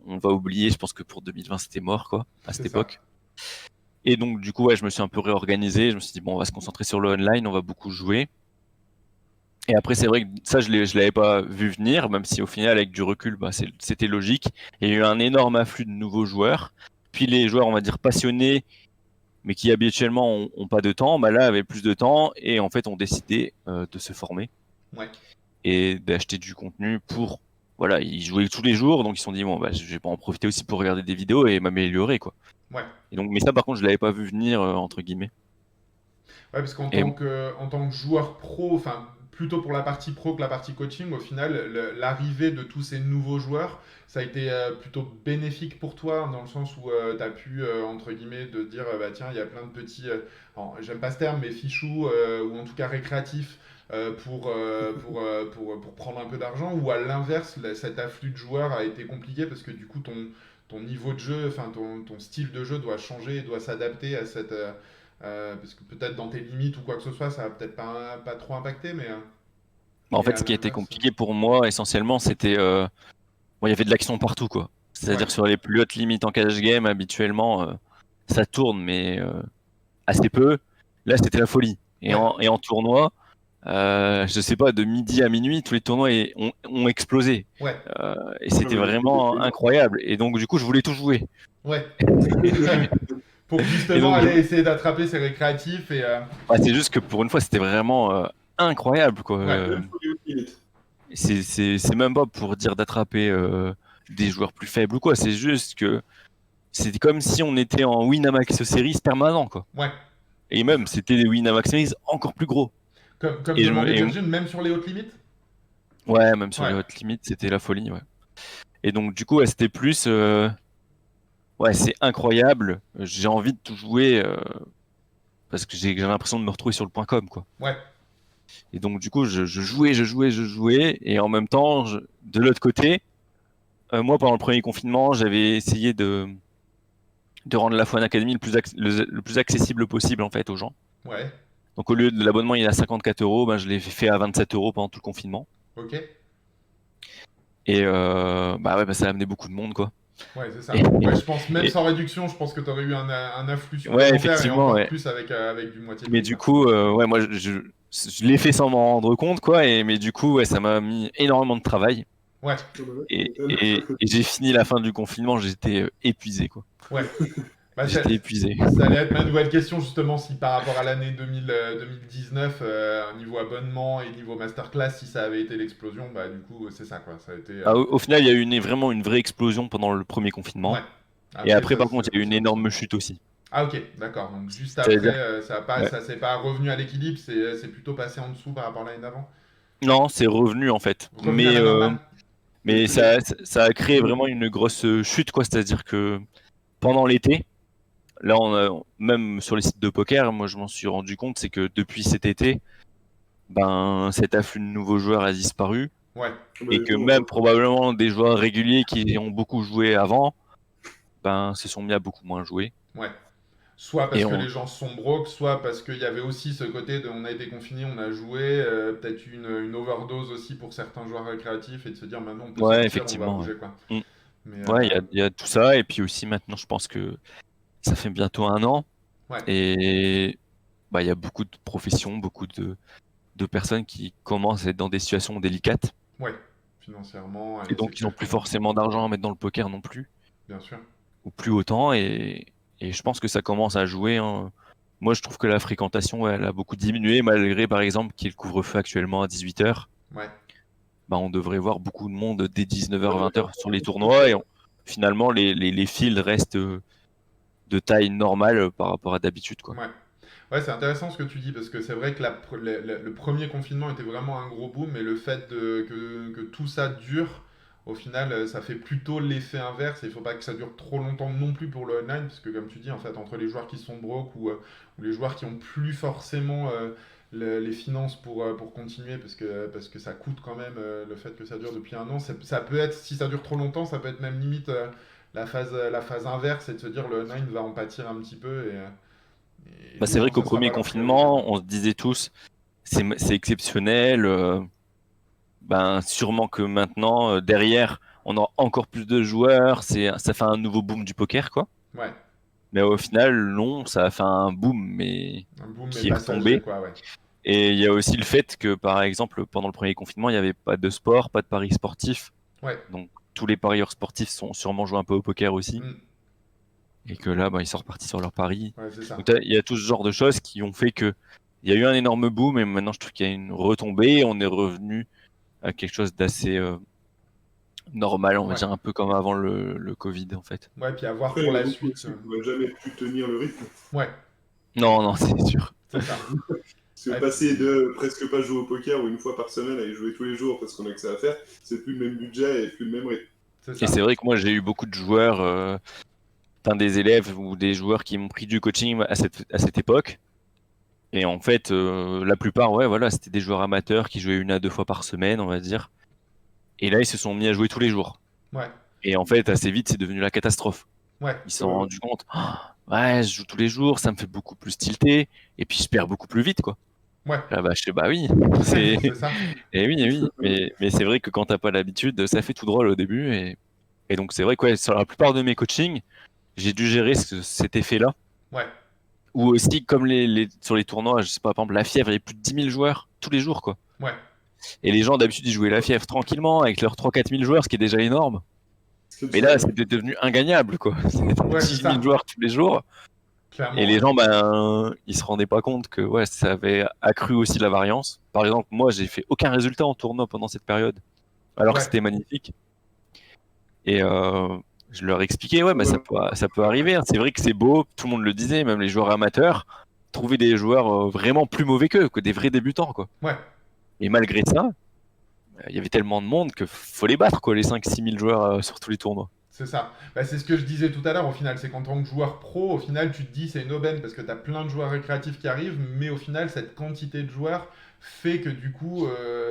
On va oublier. Je pense que pour 2020 c'était mort quoi à c'est cette ça. époque. Et donc du coup ouais, je me suis un peu réorganisé. Je me suis dit bon on va se concentrer sur le online. On va beaucoup jouer. Et après c'est vrai que ça je l'avais pas vu venir, même si au final avec du recul bah c'était logique. Il y a eu un énorme afflux de nouveaux joueurs. Puis les joueurs on va dire passionnés mais qui habituellement ont pas de temps, bah là avaient plus de temps et en fait ont décidé de se former Ouais, et d'acheter du contenu pour voilà, ils jouaient tous les jours donc ils se sont dit bon bah je vais pas en profiter aussi pour regarder des vidéos et m'améliorer quoi. ouais. Et donc mais ça par contre je l'avais pas vu venir entre guillemets. Ouais, parce qu'en Et tant que joueur pro, enfin, plutôt pour la partie pro que la partie coaching, au final, l'arrivée de tous ces nouveaux joueurs, ça a été plutôt bénéfique pour toi, dans le sens où tu as pu, entre guillemets, de dire, bah tiens, il y a plein de petits, alors, j'aime pas ce terme, mais fichous, ou en tout cas récréatifs, pour prendre un peu d'argent, ou à l'inverse, cet afflux de joueurs a été compliqué parce que du coup, ton niveau de jeu, enfin, ton style de jeu doit changer et doit s'adapter à cette... parce que peut-être dans tes limites ou quoi que ce soit, ça va peut-être pas trop impacter, en mais fait à ce qui a été l'inverse. compliqué pour moi essentiellement c'était bon, il y avait de l'action partout quoi. C'est-à-dire Ouais, que sur les plus hautes limites en cash game habituellement ça tourne mais assez peu. Là c'était la folie. ouais, Et en tournoi je sais pas, de midi à minuit, tous les tournois ont explosé. ouais, Et Ah, c'était mais c'était vraiment énorme. incroyable. Et donc, du coup, je voulais tout jouer. ouais. Pour Et justement donc, aller essayer d'attraper ces récréatifs et bah, c'est juste que pour une fois, c'était vraiment incroyable, quoi. ouais, Même sur les hautes limites. C'est même pas pour dire d'attraper des joueurs plus faibles ou quoi. C'est juste que c'était comme si on était en Winamax Series permanent, quoi. ouais. Et même, c'était des Winamax Series encore plus gros. Comme Et, je me- demandait et Virgin, même sur les hautes limites? ouais, même sur les Ouais, hautes limites, c'était la folie, ouais. Et donc, du coup, ouais, c'était plus. Ouais, c'est incroyable. J'ai envie de tout jouer parce que j'ai l'impression de me retrouver sur le point com, quoi. ouais, Et donc, du coup, je jouais. Et en même temps, de l'autre côté, moi, pendant le premier confinement, j'avais essayé de rendre la Fun Academy le plus accessible possible, en fait, aux gens. ouais, Donc, au lieu de l'abonnement, il est à 54 euros, ben, je l'ai fait à 27 euros pendant tout le confinement. ok. Et bah ouais, bah, ça a amené beaucoup de monde, quoi. Ouais, c'est Et, ça. Ouais, je pense, même et- sans réduction, je pense que tu aurais eu un afflux ouais, supplémentaire et effectivement, encore ouais. plus avec du moitié Mais prix, du quoi. coup, ouais, moi, je l'ai fait sans m'en rendre compte, quoi. Mais du coup, ouais, ça m'a mis énormément de travail. Ouais, Ah bah ouais, tu m'étonnes. Et j'ai fini la fin du confinement, j'étais épuisé, quoi. ouais. Bah, J'étais épuisé. ça allait être ma nouvelle question, justement, si par rapport à l'année 2019, au niveau abonnement et niveau masterclass, si ça avait été l'explosion, bah du coup, c'est ça, quoi. Ça a été... Ah, au final, il y a eu vraiment une vraie explosion pendant le premier Ouais. confinement. Et Après, après, ça par s'est contre, il y a eu une ressenti. énorme chute aussi. Ah, ok, d'accord. Donc, juste après, C'est-à-dire, ouais. ça s'est pas revenu à l'équilibre, c'est plutôt passé en dessous par rapport à l'année d'avant. Non, c'est revenu en fait. Revenu à la normale. Mais Mais il y a- ça a créé vraiment une grosse chute, quoi. C'est-à-dire que pendant l'été, là, même sur les sites de poker, moi, je m'en suis rendu compte, c'est que depuis cet été, ben, cet afflux de nouveaux joueurs a disparu Ouais, et que même probablement des joueurs réguliers qui ont beaucoup joué avant, ben, se sont mis à beaucoup moins jouer. ouais. Soit parce Et que les gens sont broke, soit parce qu'il y avait aussi ce côté de on a été confiné, on a joué, peut-être une overdose aussi pour certains joueurs récréatifs et de se dire maintenant on peut ouais, sortir, on va effectivement, ouais. bouger quoi. Mm. Mais Ouais, il y a tout ça. Et puis aussi, maintenant, je pense que ça fait bientôt 1 an. ouais, Et bah, il y a beaucoup de professions, beaucoup de personnes qui commencent à être dans des situations délicates. ouais, financièrement, Et et c'est donc, ils n'ont clair que plus forcément d'argent à mettre dans le poker non plus. bien sûr. Ou plus autant. Et je pense que ça commence à jouer, hein. Moi, je trouve que la fréquentation, ouais, elle a beaucoup diminué, malgré, par exemple, qu'il y ait le couvre-feu actuellement à 18h. Ouais, Bah, on devrait voir beaucoup de monde dès 19h, 20h sur les tournois. Et finalement, les fields restent de taille normale par rapport à d'habitude, quoi. ouais. Ouais, c'est intéressant ce que tu dis parce que c'est vrai que le premier confinement était vraiment un gros boom, mais le fait que tout ça dure, au final, ça fait plutôt l'effet inverse. Et il faut pas que ça dure trop longtemps non plus pour le online, parce que comme tu dis, en fait, entre les joueurs qui sont broke ou les joueurs qui ont plus forcément les finances pour continuer, parce que ça coûte quand même le fait que ça dure depuis 1 an, ça peut être, si ça dure trop longtemps, ça peut être même limite la phase inverse et de se dire le online va en pâtir un petit peu et Bah, c'est vrai finalement, qu'au ça sera premier pas leur priorité, quoi. confinement, on se disait tous, c'est exceptionnel. Ben, sûrement que maintenant, derrière, on aura encore plus de joueurs. Ça fait un nouveau boom du poker, quoi. Ouais, Mais au final, non, ça a fait un boom, mais un boom mais qui est passager, retombé. quoi, ouais. Et il y a aussi le fait que, par exemple, pendant le premier confinement, il n'y avait pas de sport, pas de paris sportifs. Ouais, Donc, tous les parieurs sportifs sont sûrement joués un peu au poker aussi. mm, Et que là, bah, ils sont repartis sur leurs paris. ouais, c'est Donc, ça. il y a tout ce genre de choses qui ont fait que il y a eu un énorme boom. Et maintenant, je trouve qu'il y a une retombée. On est revenu à quelque chose d'assez normal, on va Ouais, dire, un peu comme avant le Covid, en fait. ouais, puis à voir Après, il y pour en a la beaucoup suite. aussi qui n'auraient jamais pu tenir le rythme. Ouais, Non, non, c'est sûr. c'est ça. Parce que Ouais, passer puis, de presque pas jouer au poker ou une fois par semaine à y jouer tous les jours parce qu'on a que ça à faire, c'est plus le même budget et plus le même rythme. c'est Et c'est ça. vrai que moi, j'ai eu beaucoup de joueurs, enfin, des élèves ou des joueurs qui m'ont pris du coaching à cette époque. Et en fait, la plupart, ouais, voilà, c'était des joueurs amateurs qui jouaient 1 à 2 fois par semaine, on va dire. Et là, ils se sont mis à jouer tous les jours. Ouais, Et en fait, assez vite, c'est devenu la catastrophe. ouais, Ils se sont rendus compte, ah, ouais, je joue tous les jours, ça me fait beaucoup plus tilter, et puis je perds beaucoup plus vite, quoi. ouais, Là, bah, je sais, bah oui, c'est, c'est ça. et oui, mais c'est vrai que quand t'as pas l'habitude, ça fait tout drôle au début, et donc c'est vrai que ouais, sur la plupart de mes coachings, j'ai dû gérer cet effet-là. Ouais, Ou aussi, comme sur les tournois, je sais pas, par exemple, la fièvre, il y avait plus de 10 000 joueurs tous les jours, quoi. ouais. Et les gens, d'habitude, ils jouaient la fièvre tranquillement, avec leurs 3 000 4 000 joueurs, ce qui est déjà énorme. C'est Mais là, déjà- c'était devenu ingagnable, quoi. C'était Ouais, c'est 10 000 ça. joueurs tous les jours. Et Clairement, les ouais. gens, ben, ils se rendaient pas compte que ouais, ça avait accru aussi la variance. Par exemple, moi, j'ai fait aucun résultat en tournoi pendant cette période, alors que Ouais, c'était magnifique. Et je leur expliquais, ouais, bah, Ouais. ça peut arriver, hein. C'est vrai que c'est beau, tout le monde le disait, même les joueurs amateurs, trouver des joueurs vraiment plus mauvais qu'eux, que des vrais débutants, quoi. ouais. Et malgré ça, il y avait tellement de monde que faut les battre, quoi, les 5 6 000 joueurs sur tous les tournois. C'est ça. Bah, c'est ce que je disais tout à l'heure au final, c'est qu'en tant que joueur pro, au final, tu te dis c'est une aubaine parce que tu as plein de joueurs récréatifs qui arrivent, mais au final, cette quantité de joueurs fait que du coup,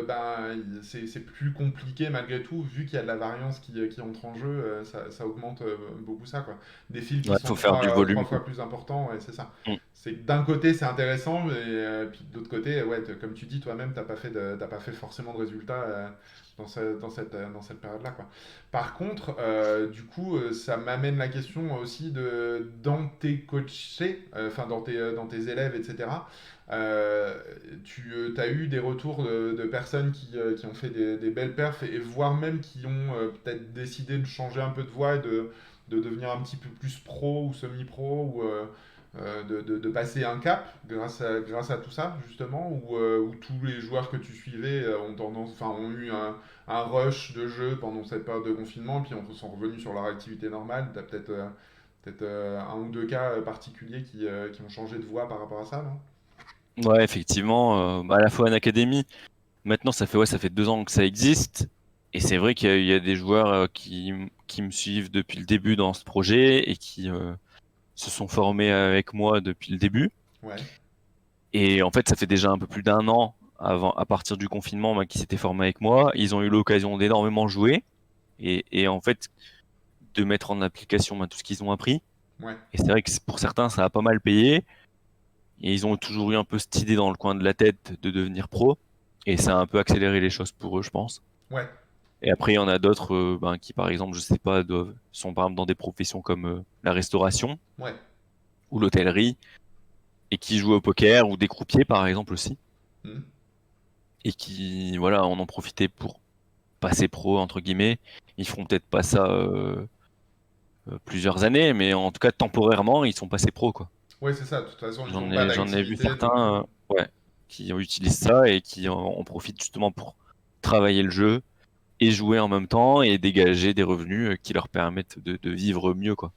ben, c'est plus compliqué malgré tout, vu qu'il y a de la variance qui entre en jeu, ça augmente beaucoup ça, quoi. Des fils qui Ouais, sont faut faire du trois volume, quoi. fois plus importants, ouais, c'est ça. Mm. C'est que d'un côté, c'est intéressant, mais puis de l'autre côté, ouais, comme tu dis toi-même, t'as pas fait forcément de résultats dans cette période-là, quoi. Par contre, du coup, ça m'amène la question aussi de dans tes coachés, enfin dans tes élèves, etc. Tu as eu des retours de personnes qui ont fait des belles perfs et voire même qui ont peut-être décidé de changer un peu de voie et de devenir un petit peu plus pro ou semi-pro ou de passer un cap grâce à tout ça, justement, ou tous les joueurs que tu suivais ont eu un rush de jeu pendant cette période de confinement, puis on sont revenus sur leur activité normale. Tu as peut-être un ou deux cas particuliers qui ont changé de voie par rapport à ça, non? Ouais, effectivement, à la fois en académie, maintenant ça fait 2 ans que ça existe, et c'est vrai qu'il y a des joueurs qui me suivent depuis le début dans ce projet et qui se sont formés avec moi depuis le début. Ouais. Et en fait, ça fait déjà un peu plus d'un an à partir du confinement, qu'ils s'étaient formés avec moi. Ils ont eu l'occasion d'énormément jouer et en fait de mettre en application tout ce qu'ils ont appris. Ouais. Et c'est vrai que pour certains, ça a pas mal payé. Et ils ont toujours eu un peu cette idée dans le coin de la tête de devenir pro. Et ça a un peu accéléré les choses pour eux, je pense. Ouais. Et après, il y en a d'autres qui, par exemple, je sais pas, sont par exemple dans des professions comme la restauration Ouais. ou l'hôtellerie et qui jouent au poker ou des croupiers, par exemple, aussi. Mhm. Et qui, voilà, en ont profité pour passer pro, entre guillemets. Ils feront peut-être pas ça plusieurs années, mais en tout cas, temporairement, ils sont passés pro, quoi. Ouais, c'est ça. De toute façon, ils n'ont J'en pas ai, j'en ai vu d'activité, certains, donc. ouais, qui utilisent ça et qui en profitent justement pour travailler le jeu et jouer en même temps et dégager des revenus qui leur permettent de vivre mieux, quoi.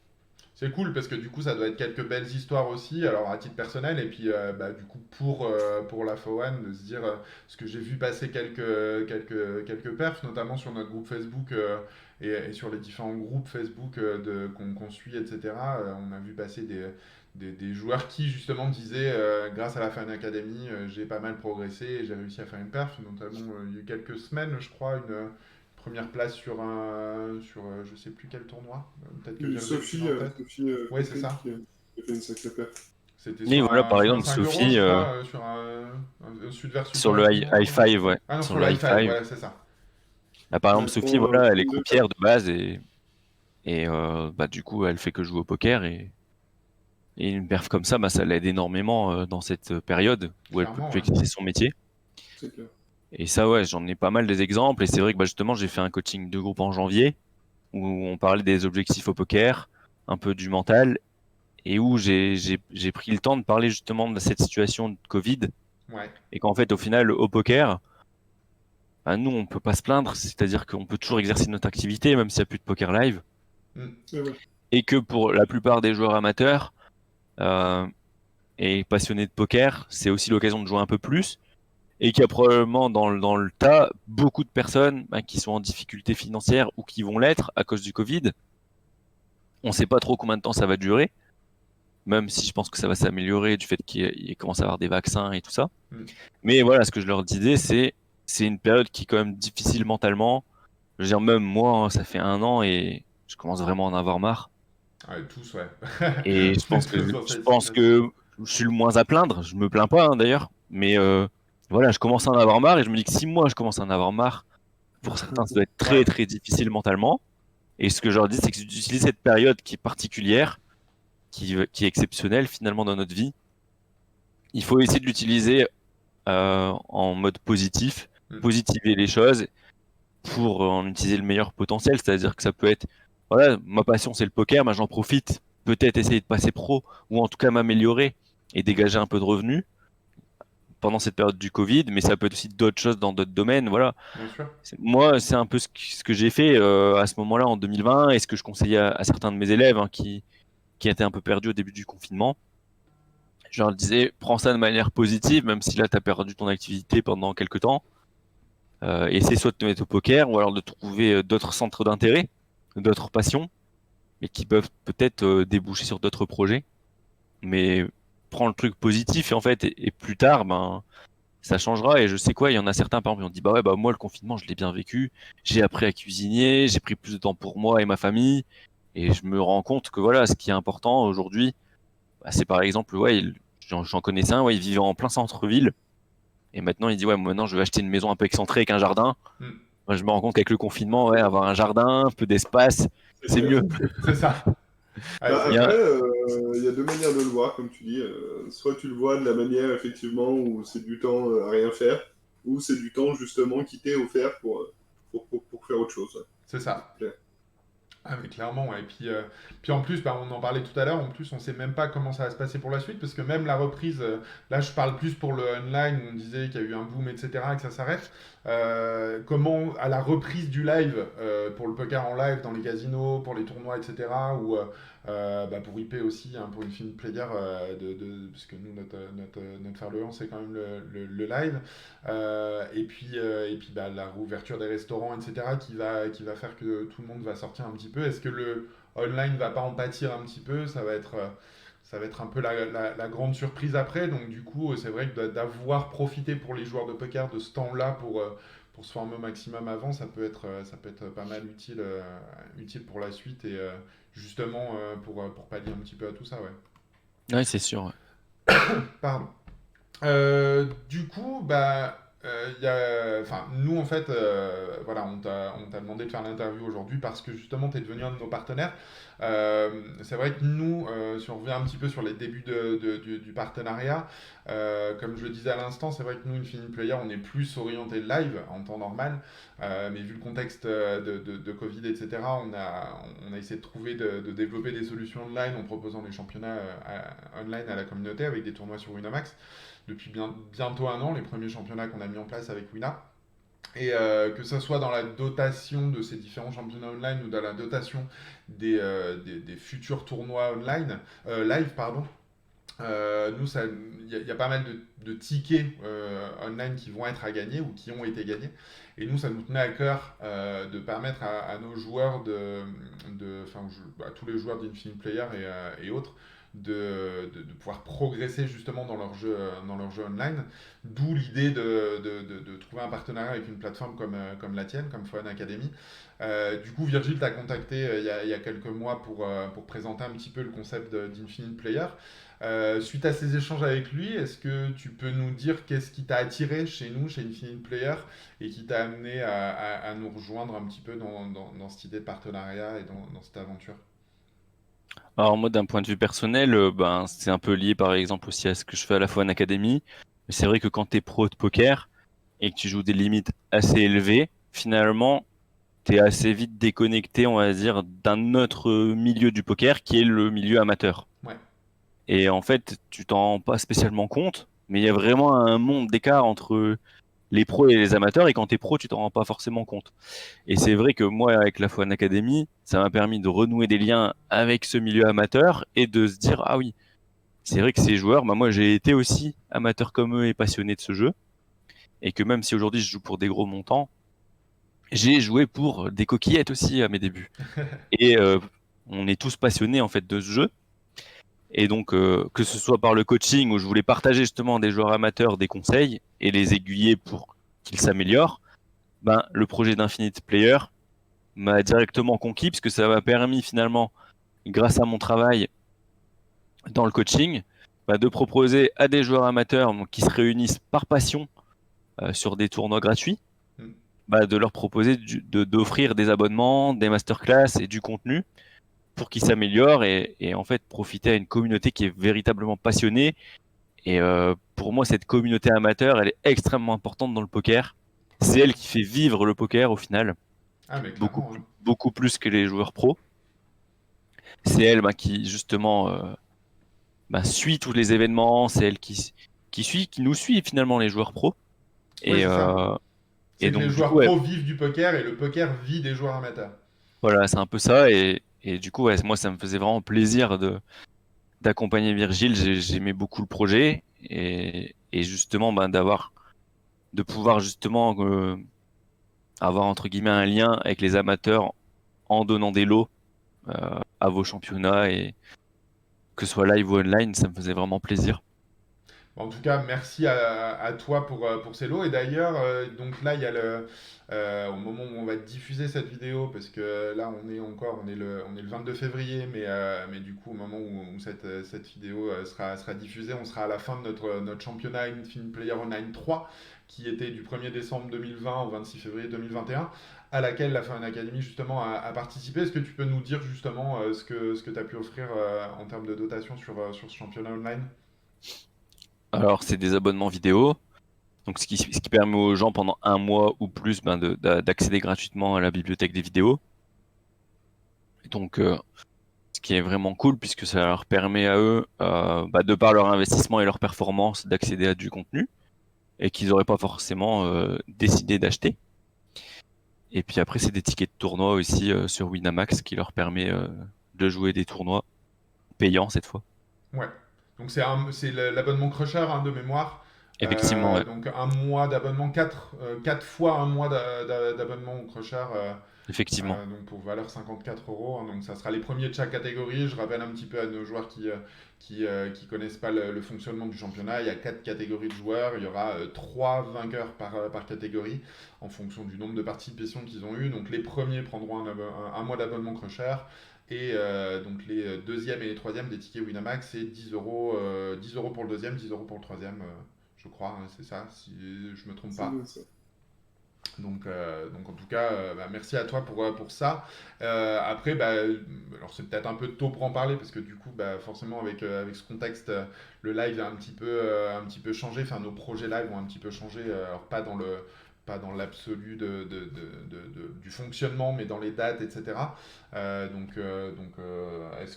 C'est cool parce que du coup, ça doit être quelques belles histoires aussi, alors à titre personnel, et puis du coup, pour la FO1, de se dire, parce que j'ai vu passer quelques perfs, notamment sur notre groupe Facebook et sur les différents groupes Facebook qu'on suit, etc. On a vu passer des joueurs qui justement disaient, grâce à la Fan Academy, j'ai pas mal progressé et j'ai réussi à faire une perf, notamment il y a eu quelques semaines, je crois, une première place sur je sais plus quel tournoi. Peut-être que j'ai le Sophie, résultat en tête. Sophie Ouais, c'est Pétré ça. qui a fait une sacrée perte. C'était Oui, voilà, par sur un exemple, 5 euros, je Sophie, crois, sur un sud versus sur le high tournoi. five, ouais, Ah non, sur sur le le high high five, five. voilà, c'est ça. Là, par Elle exemple, Sophie, prend, voilà, elle est 32 pertes. croupière de base et du coup, elle fait que jouer au poker et une perf comme ça, ça l'aide énormément dans cette période où elle peut Clairement, plus ouais. exercer son métier. C'est clair. Et ça, ouais, j'en ai pas mal des exemples. Et c'est vrai que justement, j'ai fait un coaching de groupe en janvier où on parlait des objectifs au poker, un peu du mental, et où j'ai pris le temps de parler justement de cette situation de Covid. Ouais. Et qu'en fait, au final, au poker, nous, on peut pas se plaindre. C'est-à-dire qu'on peut toujours exercer notre activité, même s'il n'y a plus de poker live. Mm. Et ouais. Et que pour la plupart des joueurs amateurs euh, et passionnés de poker, c'est aussi l'occasion de jouer un peu plus. Et qu'il y a probablement dans le tas beaucoup de personnes qui sont en difficulté financière ou qui vont l'être à cause du Covid. On ne sait pas trop combien de temps ça va durer, même si je pense que ça va s'améliorer du fait qu'il commence à y avoir des vaccins et tout ça. Mm. Mais voilà, ce que je leur disais, c'est une période qui est quand même difficile mentalement. Je veux dire, même moi, ça fait un an et je commence vraiment à en avoir marre. Ouais, tous, ouais. Et On est tous dans je cette pense situation. que je suis le moins à plaindre. Je me plains pas d'ailleurs, mais voilà, je commence à en avoir marre et je me dis que si moi je commence à en avoir marre, pour certains, ça doit être Ouais. très très difficile mentalement. Et ce que je leur dis, c'est que j'utilise cette période qui est particulière, qui est exceptionnelle finalement dans notre vie. Il faut essayer de l'utiliser en mode positif, Mm. positiver les choses pour en utiliser le meilleur potentiel. C'est-à-dire que ça peut être, voilà, ma passion c'est le poker, j'en profite, peut-être essayer de passer pro ou en tout cas m'améliorer et dégager un peu de revenus pendant cette période du Covid, mais ça peut être aussi d'autres choses dans d'autres domaines. Voilà. Bien sûr. Moi, c'est un peu ce que j'ai fait à ce moment-là en 2020 et ce que je conseillais à certains de mes élèves qui étaient un peu perdus au début du confinement. Je leur disais, prends ça de manière positive, même si là, tu as perdu ton activité pendant quelques temps. Essaie soit de te mettre au poker ou alors de trouver d'autres centres d'intérêt, d'autres passions, mais qui peuvent peut-être déboucher sur d'autres projets. Mais prends le truc positif et en fait, et plus tard, ça changera. Et je sais quoi, il y en a certains, par exemple, qui ont dit, bah ouais, bah moi, le confinement, je l'ai bien vécu. J'ai appris à cuisiner, j'ai pris plus de temps pour moi et ma famille. Et je me rends compte que voilà, ce qui est important aujourd'hui, c'est par exemple, ouais, j'en connaissais un, ouais, il vivait en plein centre-ville. Et maintenant, il dit, ouais, maintenant, je vais acheter une maison un peu excentrée avec un jardin. Mm. Moi, je me rends compte qu'avec le confinement, ouais, avoir un jardin, un peu d'espace, C'est c'est clair. mieux. C'est ça. Ouais, Bah, c'est Il y clair. après, a, il y a deux manières de le voir, comme tu dis. Soit tu le vois de la manière, effectivement, où c'est du temps à rien faire, ou c'est du temps, justement, qui t'est offert pour faire autre chose. C'est ça. Clair. Ah mais clairement, ouais. Et puis en plus, on en parlait tout à l'heure, en plus on sait même pas comment ça va se passer pour la suite, parce que même la reprise, là je parle plus pour le online, où on disait qu'il y a eu un boom, etc., et que ça s'arrête. Comment, à la reprise du live, pour le poker en live, dans les casinos, pour les tournois, etc., où pour IP aussi, hein, pour Infinite Player, parce que nous, notre fer de lance, c'est quand même le live. Et puis la rouverture des restaurants, etc., qui va faire que tout le monde va sortir un petit peu. Est-ce que le online va pas en pâtir un petit peu? Ça va être un peu la grande surprise après. Donc du coup, c'est vrai que d'avoir profité pour les joueurs de poker de ce temps-là pour se former au maximum avant, ça peut être pas mal utile pour la suite et justement pour pallier un petit peu à tout ça, ouais. Ouais, c'est sûr. Ouais. Pardon. Du coup, enfin, nous en fait, voilà, on t'a demandé de faire l'interview aujourd'hui parce que justement, tu es devenu un de nos partenaires. C'est vrai que nous, si on revient un petit peu sur les débuts du partenariat, comme je le disais à l'instant, c'est vrai que nous, Infinite Player, on est plus orienté live en temps normal, mais vu le contexte de Covid, etc., on a essayé de trouver, de développer des solutions online en proposant des championnats online à la communauté avec des tournois sur Winamax depuis bientôt un an, les premiers championnats qu'on a mis en place avec Wina. Et que ce soit dans la dotation de ces différents championnats online ou dans la dotation des futurs tournois online, live, pardon, nous, il y a pas mal de tickets online qui vont être à gagner ou qui ont été gagnés. Et nous, ça nous tenait à cœur de permettre à nos joueurs, enfin, à tous les joueurs d'Infinite Player et autres, de pouvoir progresser justement dans leur jeu online. D'où l'idée de trouver un partenariat avec une plateforme comme la tienne, comme Fun Academy. Du coup, Virgile t'a contacté il y a quelques mois pour présenter un petit peu le concept d'Infinite Player. Suite à ces échanges avec lui, est-ce que tu peux nous dire qu'est-ce qui t'a attiré chez nous, chez Infinite Player, et qui t'a amené à nous rejoindre un petit peu dans cette idée de partenariat et dans cette aventure? Alors moi, d'un point de vue personnel, ben c'est un peu lié par exemple aussi à ce que je fais à la fois en académie. Mais c'est vrai que quand t'es pro de poker et que tu joues des limites assez élevées, finalement, t'es assez vite déconnecté, on va dire, d'un autre milieu du poker qui est le milieu amateur. Ouais. Et en fait, tu t'en rends pas spécialement compte, mais il y a vraiment un monde d'écart entre les pros et les amateurs, et quand t'es pro, tu t'en rends pas forcément compte. Et c'est vrai que moi, avec la Fun Academy, ça m'a permis de renouer des liens avec ce milieu amateur et de se dire, ah oui, c'est vrai que ces joueurs, bah moi j'ai été aussi amateur comme eux et passionné de ce jeu, et que même si aujourd'hui je joue pour des gros montants, j'ai joué pour des coquillettes aussi à mes débuts. Et on est tous passionnés en fait de ce jeu. Et donc, que ce soit par le coaching où je voulais partager justement à des joueurs amateurs des conseils et les aiguiller pour qu'ils s'améliorent, ben, le projet d'Infinite Player m'a directement conquis parce que ça m'a permis finalement, grâce à mon travail dans le coaching, bah, de proposer à des joueurs amateurs qui se réunissent par passion sur des tournois gratuits, Mm. bah, de leur proposer d'offrir des abonnements, des masterclass et du contenu pour qu'ils s'améliorent et en fait profiter à une communauté qui est véritablement passionnée. Et pour moi, cette communauté amateur, elle est extrêmement importante dans le poker. C'est elle qui fait vivre le poker au final, Ah, mais beaucoup, clairement, hein. beaucoup plus que les joueurs pros. C'est elle bah, qui justement bah, suit tous les événements, c'est elle qui nous suit finalement les joueurs pros. Oui, Et, c'est ça. et C'est que les donc du coup, joueurs ouais, pros vivent du poker et le poker vit des joueurs amateurs. voilà, c'est un peu ça. Et du coup, ouais, moi, ça me faisait vraiment plaisir d'accompagner Virgile. J'aimais beaucoup le projet et justement bah, de pouvoir justement avoir entre guillemets un lien avec les amateurs en donnant des lots à vos championnats et que ce soit live ou online, ça me faisait vraiment plaisir. En tout cas, merci à toi pour ces lots. Et d'ailleurs, donc là, il y a au moment où on va diffuser cette vidéo, parce que là, on est le 22 février, mais du coup, au moment où cette vidéo sera diffusée, on sera à la fin de notre championnat Infinite Player Online 3, qui était du 1er décembre 2020 au 26 février 2021, à laquelle la Fun Academy, justement, a participé. Est-ce que tu peux nous dire, justement, ce que tu as pu offrir en termes de dotation sur ce championnat online? Alors, c'est des abonnements vidéo, donc ce qui permet aux gens pendant un mois ou plus ben, d'accéder gratuitement à la bibliothèque des vidéos. Et donc, ce qui est vraiment cool puisque ça leur permet à eux, bah, de par leur investissement et leur performance, d'accéder à du contenu et qu'ils n'auraient pas forcément décidé d'acheter. Et puis après, c'est des tickets de tournoi aussi sur Winamax qui leur permet de jouer des tournois payants cette fois. Ouais. Donc c'est l'abonnement Crusher hein, de mémoire. Effectivement, ouais. Donc un mois d'abonnement, 4 fois un mois d'abonnement au Crusher. Effectivement. Donc pour valeur 54 €. Hein. Donc ça sera les premiers de chaque catégorie. Je rappelle un petit peu à nos joueurs qui connaissent pas le fonctionnement du championnat. Il y a 4 catégories de joueurs. Il y aura 3 vainqueurs par catégorie en fonction du nombre de participations qu'ils ont eu. Donc les premiers prendront un mois d'abonnement Crusher. Et donc les deuxièmes et les troisièmes des tickets Winamax, c'est 10 €, 10 € pour le deuxième, 10 € pour le troisième, je crois, hein, c'est ça, si je me trompe C'est pas. bien ça. Donc en tout cas, bah, merci à toi pour ça. Après, bah, alors c'est peut-être un peu tôt pour en parler parce que du coup, bah, forcément avec ce contexte, le live a un petit peu changé. Enfin, nos projets live ont un petit peu changé. Alors pas dans l'absolu du fonctionnement, mais dans les dates, etc. Est-ce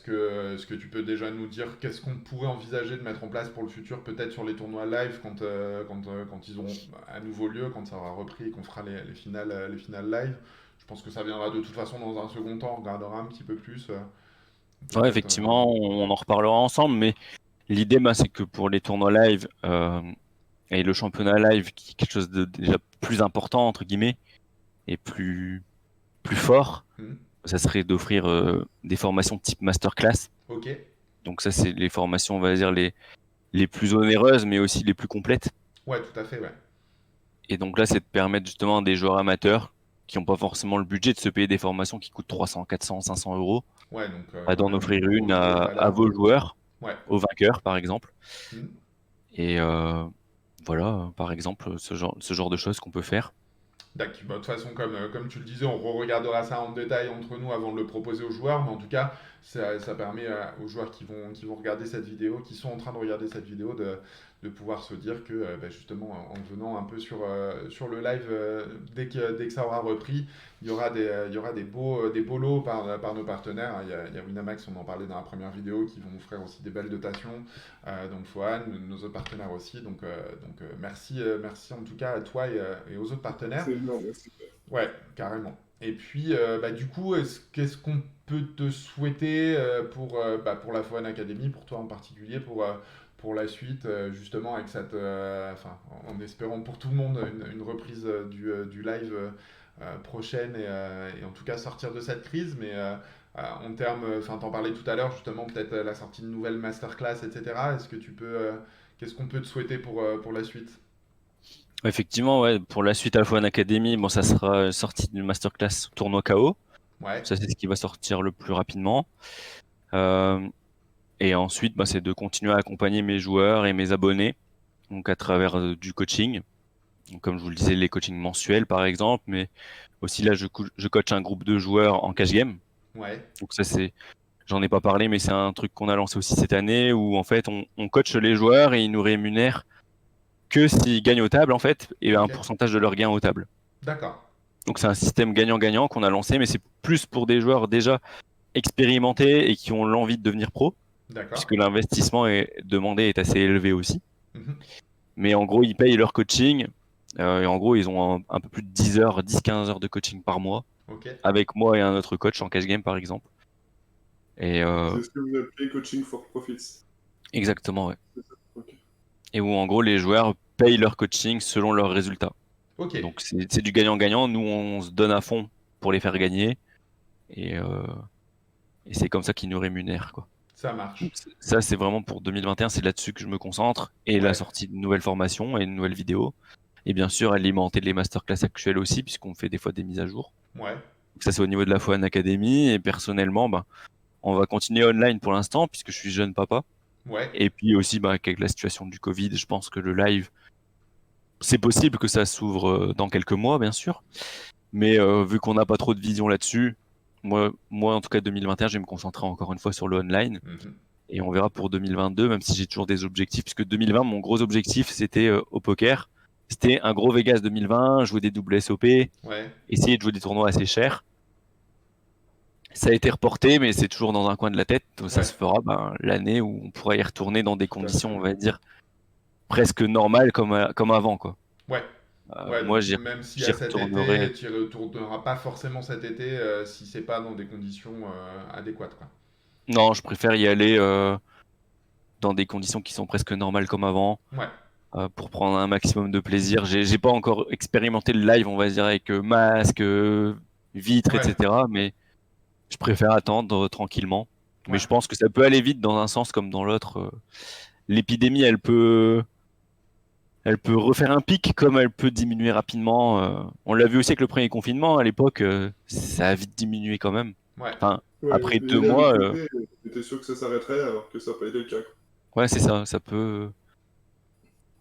que tu peux déjà nous dire qu'est-ce qu'on pourrait envisager de mettre en place pour le futur, peut-être sur les tournois live quand ils auront à nouveau lieu, quand ça aura repris et qu'on fera les finales live. Je pense que ça viendra de toute façon dans un second temps, on regardera un petit peu plus. Ouais, Peut-être. effectivement, on en reparlera ensemble, mais l'idée, bah, c'est que pour les tournois live et le championnat live, qui est quelque chose de déjà plus important, entre guillemets, et plus fort, Hmm. ça serait d'offrir des formations type masterclass. Ok. Donc ça, c'est les formations, on va dire, les plus onéreuses, mais aussi les plus complètes. Ouais, tout à fait, ouais. Et donc là, c'est de permettre justement à des joueurs amateurs qui n'ont pas forcément le budget de se payer des formations qui coûtent 300, 400, 500 €, Ouais, donc bah, quand d'en même offrir une grosse à valeur. vos joueurs, Ouais. aux vainqueurs par exemple. Hmm. Et voilà, par exemple, ce genre de choses qu'on peut faire. D'accord. Bah, de toute façon, comme tu le disais, on regardera ça en détail entre nous avant de le proposer aux joueurs, mais en tout cas, ça permet aux joueurs qui vont regarder cette vidéo, qui sont en train de regarder cette vidéo, de pouvoir se dire que bah, justement, en venant un peu sur le live, dès que ça aura repris, il y aura des beaux lots par nos partenaires. Il y a Winamax, on en parlait dans la première vidéo, qui vont offrir aussi des belles dotations. Donc Foan, nos autres partenaires aussi. Merci en tout cas à toi et aux autres partenaires. C'est énorme, ouais, super. Ouais, carrément. Et puis, bah, du coup, qu'est-ce qu'on peut te souhaiter pour la Foan Academy, pour toi en particulier, pour la suite, justement, avec enfin, en espérant pour tout le monde une reprise du live prochaine et en tout cas sortir de cette crise, mais en termes, enfin, t'en parlais tout à l'heure, justement, peut-être la sortie de nouvelles masterclass, etc. Est-ce que tu peux, qu'est-ce qu'on peut te souhaiter pour la suite? Effectivement, ouais, pour la suite Alpha One Academy, bon, ça sera sorti d'une masterclass tournoi KO. Ouais, Ça, c'est ce qui va sortir le plus rapidement. Euh, et ensuite, bah, c'est de continuer à accompagner mes joueurs et mes abonnés, donc à travers du coaching. Donc, comme je vous le disais, les coachings mensuels, par exemple, mais aussi là, je coach un groupe de joueurs en cash game. ouais, Donc ça, j'en ai pas parlé, mais c'est un truc qu'on a lancé aussi cette année où en fait, on coach les joueurs et ils nous rémunèrent que s'ils gagnent aux tables, en fait, et un ok, pourcentage de leurs gains aux tables. d'accord, Donc c'est un système gagnant-gagnant qu'on a lancé, mais c'est plus pour des joueurs déjà expérimentés et qui ont l'envie de devenir pro, d'accord. puisque l'investissement demandé est assez élevé aussi. Mhm. Mais en gros, ils payent leur coaching, et en gros, ils ont un peu plus de 10 heures, 10-15 heures de coaching par mois, Ok, avec moi et un autre coach en cash game, par exemple. Et C'est ce que vous appelez coaching for profits. exactement, ouais. C'est ça. Ok. Et où en gros, les joueurs payent leur coaching selon leurs résultats. ok, Donc c'est du gagnant-gagnant. Nous, on se donne à fond pour les faire gagner. Et, c'est comme ça qu'ils nous rémunèrent, quoi. ça Donc, marche. ça, c'est vraiment pour 2021, c'est là-dessus que je me concentre. Et la Ouais, sortie de nouvelles formations et de nouvelles vidéos. Et bien sûr, alimenter les masterclass actuelles aussi, puisqu'on fait des fois des mises à jour. ouais, Donc ça, c'est au niveau de la Foan Academy. Et personnellement, ben, on va continuer online pour l'instant, puisque je suis jeune papa. ouais, Et puis aussi, ben, avec la situation du Covid, je pense que le live, c'est possible que ça s'ouvre dans quelques mois, bien sûr. Mais vu qu'on n'a pas trop de vision là-dessus, moi, en tout cas, 2021, je vais me concentrer encore une fois sur le online. mhm, Et on verra pour 2022, même si j'ai toujours des objectifs, puisque 2020, mon gros objectif, c'était au poker. C'était un gros Vegas 2020, jouer des doubles SOP, ouais, essayer de jouer des tournois assez chers. Ça a été reporté, mais c'est toujours dans un coin de la tête. Donc ça ouais, se fera ben, l'année où on pourra y retourner dans des tout à conditions, fait. on va dire, presque normales comme avant, quoi. Ouais, ouais, Moi, donc même si j'y à cet été, retournerai. tu y retourneras pas forcément cet été si c'est pas dans des conditions adéquates, quoi. Non, je préfère y aller dans des conditions qui sont presque normales comme avant, Ouais, pour prendre un maximum de plaisir. J'ai pas encore expérimenté le live, on va dire, avec masque, vitres, ouais, etc. Mais je préfère attendre tranquillement. Mais ouais. je pense que ça peut aller vite dans un sens comme dans l'autre. L'épidémie, elle peut refaire un pic comme elle peut diminuer rapidement. On l'a vu aussi avec le premier confinement. À l'époque, ça a vite diminué quand même. Ouais. Enfin, Ouais, après mais deux d'un autre mois, côté, t'étais sûr que ça s'arrêterait alors que ça n'a pas été le cas, quoi. ouais, c'est ça. Ça peut.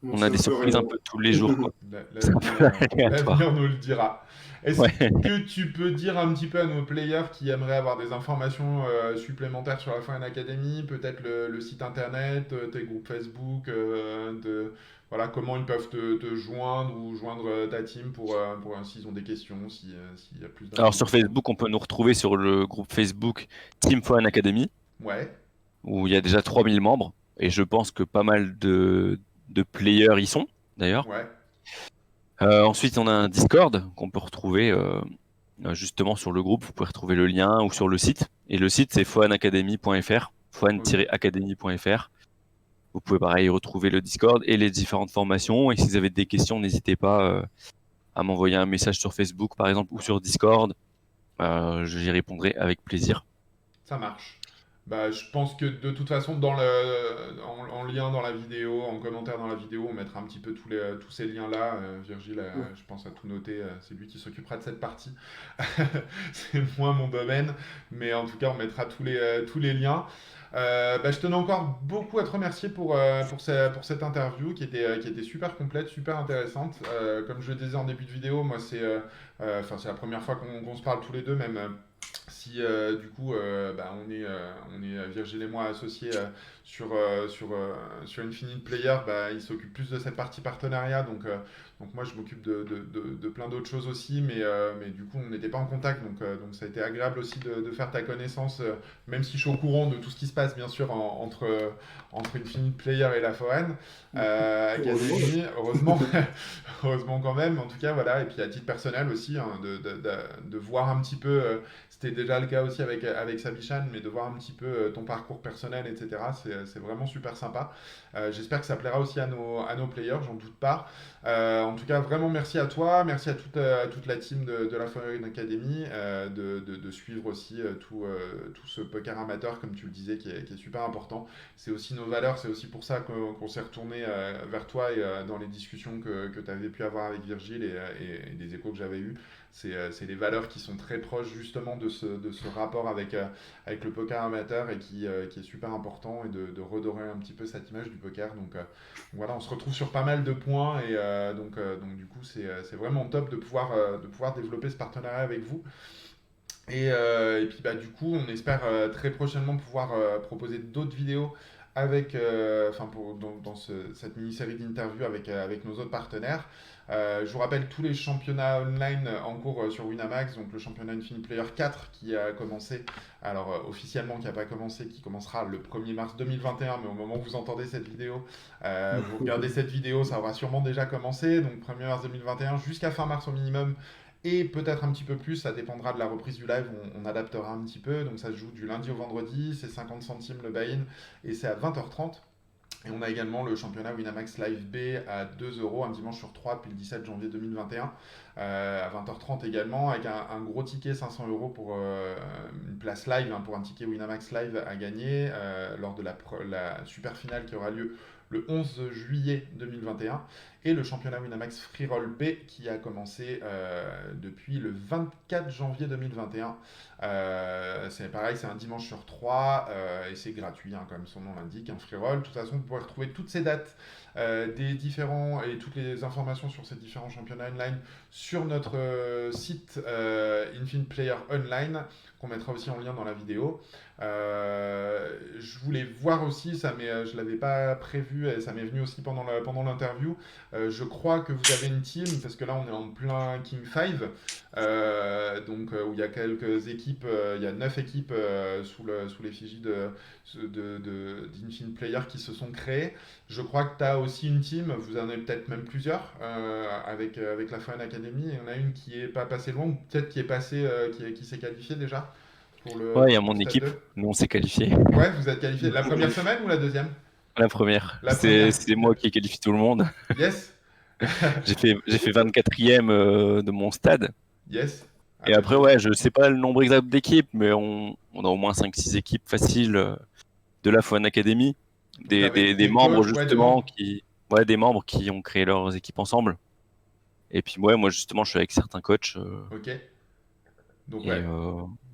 Donc On a c'est des un peu surprises un rassurant. peu tous les jours, quoi. Ça L'avenir, peut aléatoire. l'avenir nous le dira. Est-ce Ouais. que tu peux dire un petit peu à nos players qui aimeraient avoir des informations supplémentaires sur la F1 Academy, peut-être le site internet, tes groupes Facebook, voilà, comment ils peuvent te joindre ou joindre ta team pour s'ils ont des questions, s'il y a plus Alors sur d'informations. Facebook, on peut nous retrouver sur le groupe Facebook Team F1 Academy, Ouais, où il y a déjà 3000 membres. Et je pense que pas mal de players y sont, d'ailleurs. ouais, Ensuite, on a un Discord qu'on peut retrouver justement sur le groupe. Vous pouvez retrouver le lien ou sur le site. Et le site, c'est foanacademy.fr, ok. foan-academy.fr. Vous pouvez pareil retrouver le Discord et les différentes formations. Et si vous avez des questions, n'hésitez pas à m'envoyer un message sur Facebook, par exemple, ou sur Discord. J'y répondrai avec plaisir. Ça marche. Bah, je pense que de toute façon, en lien dans la vidéo, en commentaire dans la vidéo, on mettra un petit peu tous ces liens-là. Virgile, je pense à tout noter. C'est lui qui s'occupera de cette partie. C'est moins mon domaine. Mais en tout cas, on mettra tous les liens. Bah, je tenais encore beaucoup à te remercier pour cette interview qui était super complète, super intéressante. Comme je le disais en début de vidéo, moi, c'est la première fois qu'on se parle tous les deux, même. Si du coup bah, on est Virgile et moi associés sur Infinite Player, bah, il s'occupe plus de cette partie partenariat, donc moi je m'occupe de plein d'autres choses aussi, mais du coup on n'était pas en contact, donc ça a été agréable aussi de faire ta connaissance, même si je suis au courant de tout ce qui se passe bien sûr entre Infinite Player et la Foren Heureusement. Academy, heureusement, heureusement quand même, en tout cas voilà, et puis à titre personnel aussi, hein, de voir un petit peu c'était déjà le cas aussi avec Sabichan, mais de voir un petit peu ton parcours personnel, etc., c'est vraiment super sympa. J'espère que ça plaira aussi à nos players, j'en doute pas. En tout cas, vraiment merci à toi, merci à toute la team de la Foreign Academy, de suivre aussi tout ce poker amateur, comme tu le disais, qui est super important. C'est aussi nos valeurs, c'est aussi pour ça qu'on s'est retourné vers toi et dans les discussions que tu avais pu avoir avec Virgile et des échos que j'avais eus. C'est les valeurs qui sont très proches justement de ce rapport avec le poker amateur et qui est super important et de redorer un petit peu cette image du poker. Voilà, on se retrouve sur pas mal de points et donc du coup c'est vraiment top de pouvoir développer ce partenariat avec vous. Et puis bah, du coup, on espère très prochainement pouvoir proposer d'autres vidéos cette mini-série d'interviews avec nos autres partenaires. Je vous rappelle tous les championnats online en cours sur Winamax, donc le championnat Infinite Player 4 qui a commencé, alors officiellement qui n'a pas commencé, qui commencera le 1er mars 2021, mais au moment où vous entendez cette vidéo, vous regardez cette vidéo, ça aura sûrement déjà commencé, donc 1er mars 2021 jusqu'à fin mars au minimum, et peut-être un petit peu plus, ça dépendra de la reprise du live, on adaptera un petit peu. Donc ça se joue du lundi au vendredi, c'est 50 centimes le buy-in et c'est à 20h30. Et on a également le championnat Winamax Live B à 2 euros un dimanche sur 3 depuis le 17 janvier 2021 à 20h30 également avec un gros ticket 500 euros pour une place live, hein, pour un ticket Winamax Live à gagner lors de la super finale qui aura lieu le 11 juillet 2021 et le championnat Winamax Free Roll B qui a commencé depuis le 24 janvier 2021. C'est pareil, c'est un dimanche sur 3 et c'est gratuit, hein, comme son nom l'indique, un free roll. De toute façon, vous pourrez retrouver toutes ces dates des différents et toutes les informations sur ces différents championnats online sur notre site Infinite Player Online, qu'on mettra aussi en lien dans la vidéo. Je voulais voir aussi, je ne l'avais pas prévu et ça m'est venu aussi pendant l'interview. Je crois que vous avez une team, parce que là on est en plein King 5, où il y a quelques équipes, il y a 9 équipes sous l'effigie d'Infinite Player qui se sont créées. Je crois que tu as aussi une team, vous en avez peut-être même plusieurs avec la Foreign Academy, et il y en a une qui est pas passée loin, ou peut-être qui est passée, qui s'est qualifiée déjà. pour le, Ouais, il y a pour mon le stade équipe. 2? Nous, on s'est qualifiés. Ouais, vous êtes qualifié. La première semaine ou la deuxième? La première. La première. C'est moi qui ai qualifié tout le monde. Yes? J'ai fait 24e de mon stade. Yes. Ah Et bah après, génial. ouais, je sais pas le nombre exact d'équipes, mais on a au moins 5-6 équipes faciles de la Fun Academy. Donc avec Des des membres, coachs, ouais, des justement, membres. ouais, des membres qui ont créé leurs équipes ensemble. Et puis, ouais, moi, justement, je suis avec certains coachs. Ok. Donc Et, ouais.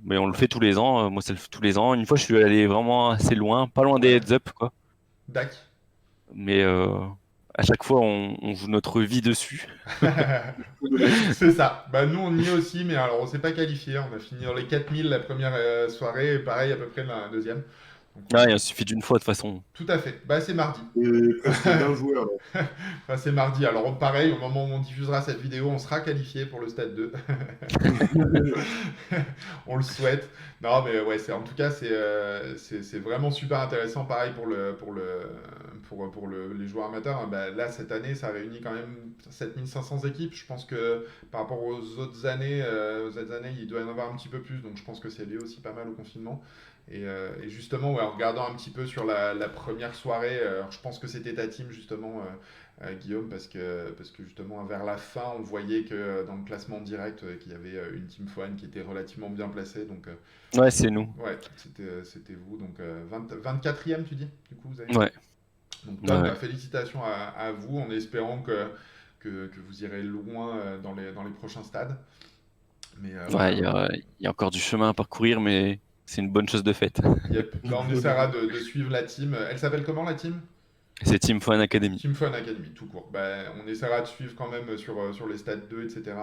mais on le fait tous les ans. Moi, ça le fait tous les ans. Une fois, je suis allé vraiment assez loin, pas loin des Ouais. heads-up, quoi. Dac. Mais à chaque fois, on joue notre vie dessus. C'est ça. Bah nous on y est aussi, mais alors on s'est pas qualifié. On a fini dans les 4000 la première soirée, et pareil à peu près la deuxième. Donc, Ah, il suffit d'une fois, de toute façon. tout à fait. Bah c'est mardi. Et presque 20 joueurs. Là. Enfin, c'est mardi. Alors pareil, au moment où on diffusera cette vidéo, on sera qualifié pour le stade 2. On le souhaite. Non, mais ouais, en tout cas, c'est vraiment super intéressant. Pareil pour les joueurs amateurs. Bah, là, cette année, ça réunit quand même 7500 équipes. Je pense que par rapport aux autres années, il doit y en avoir un petit peu plus. Donc, je pense que c'est lié aussi pas mal au confinement. Et justement, ouais, en regardant un petit peu sur la première soirée, alors je pense que c'était ta team justement, Guillaume, parce que justement vers la fin, on voyait que dans le classement direct, qu'il y avait une team Foan qui était relativement bien placée. Donc, Ouais, c'est nous. ouais, c'était vous. Donc, 24e, tu dis, du coup, vous avez fait. Ouais. Donc, Ouais, top, ouais. bah, félicitations à vous, en espérant que vous irez loin dans les prochains stades. Mais Ouais, voilà. il y a encore du chemin à parcourir, mais c'est une bonne chose de faite. Yep. Bah, on essaiera de suivre la team. Elle s'appelle comment, la team? C'est Team Fun Academy. Team Fun Academy, tout court. Bah, on essaiera de suivre quand même sur les stades 2, etc.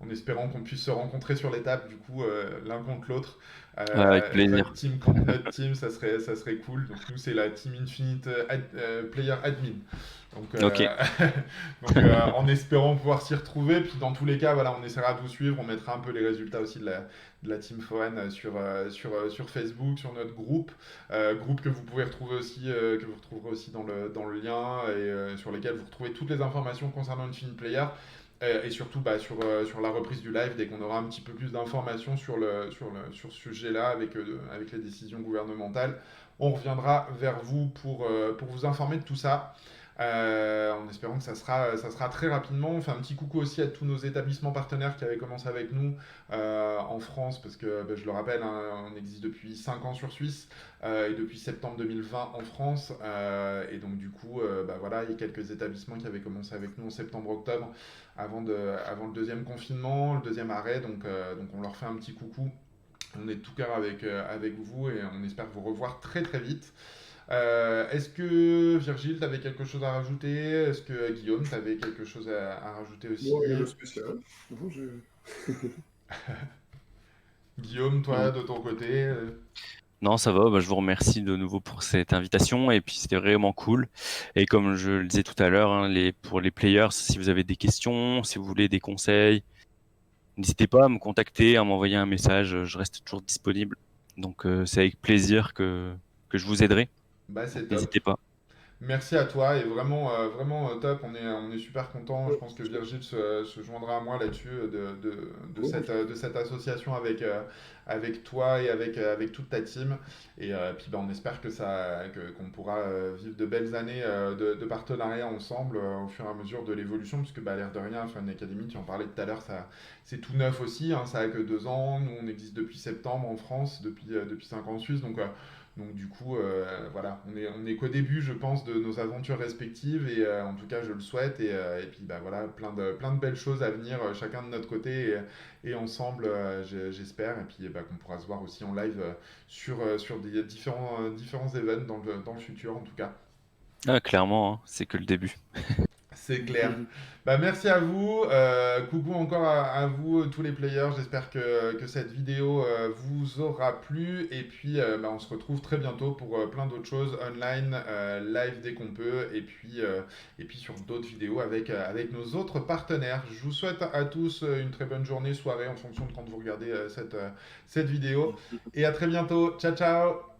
En espérant qu'on puisse se rencontrer sur l'étape, du coup, l'un contre l'autre. Ouais, avec plaisir. Votre team contre notre team, ça serait cool. Donc, nous, c'est la Team Infinite Player Admin. Donc, Ok. en espérant pouvoir s'y retrouver. Puis, dans tous les cas, voilà, on essaiera de vous suivre. On mettra un peu les résultats aussi de la Team Foren sur Facebook, sur notre groupe. Groupe que vous pouvez retrouver aussi, que vous retrouverez aussi dans le lien et sur lesquels vous retrouvez toutes les informations concernant Infinite Player. Et surtout sur la reprise du live, dès qu'on aura un petit peu plus d'informations sur ce sujet-là avec les décisions gouvernementales, on reviendra vers vous pour vous informer de tout ça. En espérant que ça sera très rapidement. On fait un petit coucou aussi à tous nos établissements partenaires qui avaient commencé avec nous en France, parce que bah, je le rappelle, hein, on existe depuis 5 ans sur Suisse et depuis septembre 2020 en France. Et donc du coup, bah, voilà, il y a quelques établissements qui avaient commencé avec nous en septembre-octobre avant le deuxième confinement, le deuxième arrêt. Donc on leur fait un petit coucou. On est de tout cœur avec vous et on espère vous revoir très très vite. Est-ce que Virgile, tu avais quelque chose à rajouter? Est-ce que Guillaume, tu avais quelque chose à rajouter aussi? Non, rien de spécial. Non, Guillaume, toi, de ton côté? Non, ça va. Bah, je vous remercie de nouveau pour cette invitation. Et puis, c'était vraiment cool. Et comme je le disais tout à l'heure, hein, pour les players, si vous avez des questions, si vous voulez des conseils, n'hésitez pas à me contacter, à m'envoyer un message. Je reste toujours disponible. Donc, c'est avec plaisir que je vous aiderai. Bah, Donc, c'est top. n'hésitez pas. Merci à toi et vraiment, vraiment top. On est super content. Je pense que Virgile se joindra à moi là-dessus de cette association avec toi et avec toute ta team. Et puis bah, on espère qu'on pourra vivre de belles années de partenariat ensemble au fur et à mesure de l'évolution. Puisque bah, l'air de rien, Fun Academy, tu en parlais tout à l'heure, c'est tout neuf aussi, hein, ça a que 2 ans. Nous, on existe depuis septembre en France, depuis 5 ans en Suisse. Donc du coup, voilà, on est qu'au début, je pense, de nos aventures respectives et en tout cas, je le souhaite et puis bah voilà, plein de belles choses à venir, chacun de notre côté et ensemble, j'espère et puis bah, qu'on pourra se voir aussi en live sur des différents events dans le futur en tout cas. Ah, clairement, hein, c'est que le début. C'est clair. Bah, merci à vous. Coucou encore à vous, tous les players. J'espère que cette vidéo vous aura plu. Et puis, bah, on se retrouve très bientôt pour plein d'autres choses online, live dès qu'on peut. Et puis sur d'autres vidéos avec nos autres partenaires. Je vous souhaite à tous une très bonne journée, soirée, en fonction de quand vous regardez cette vidéo. Et à très bientôt. Ciao, ciao!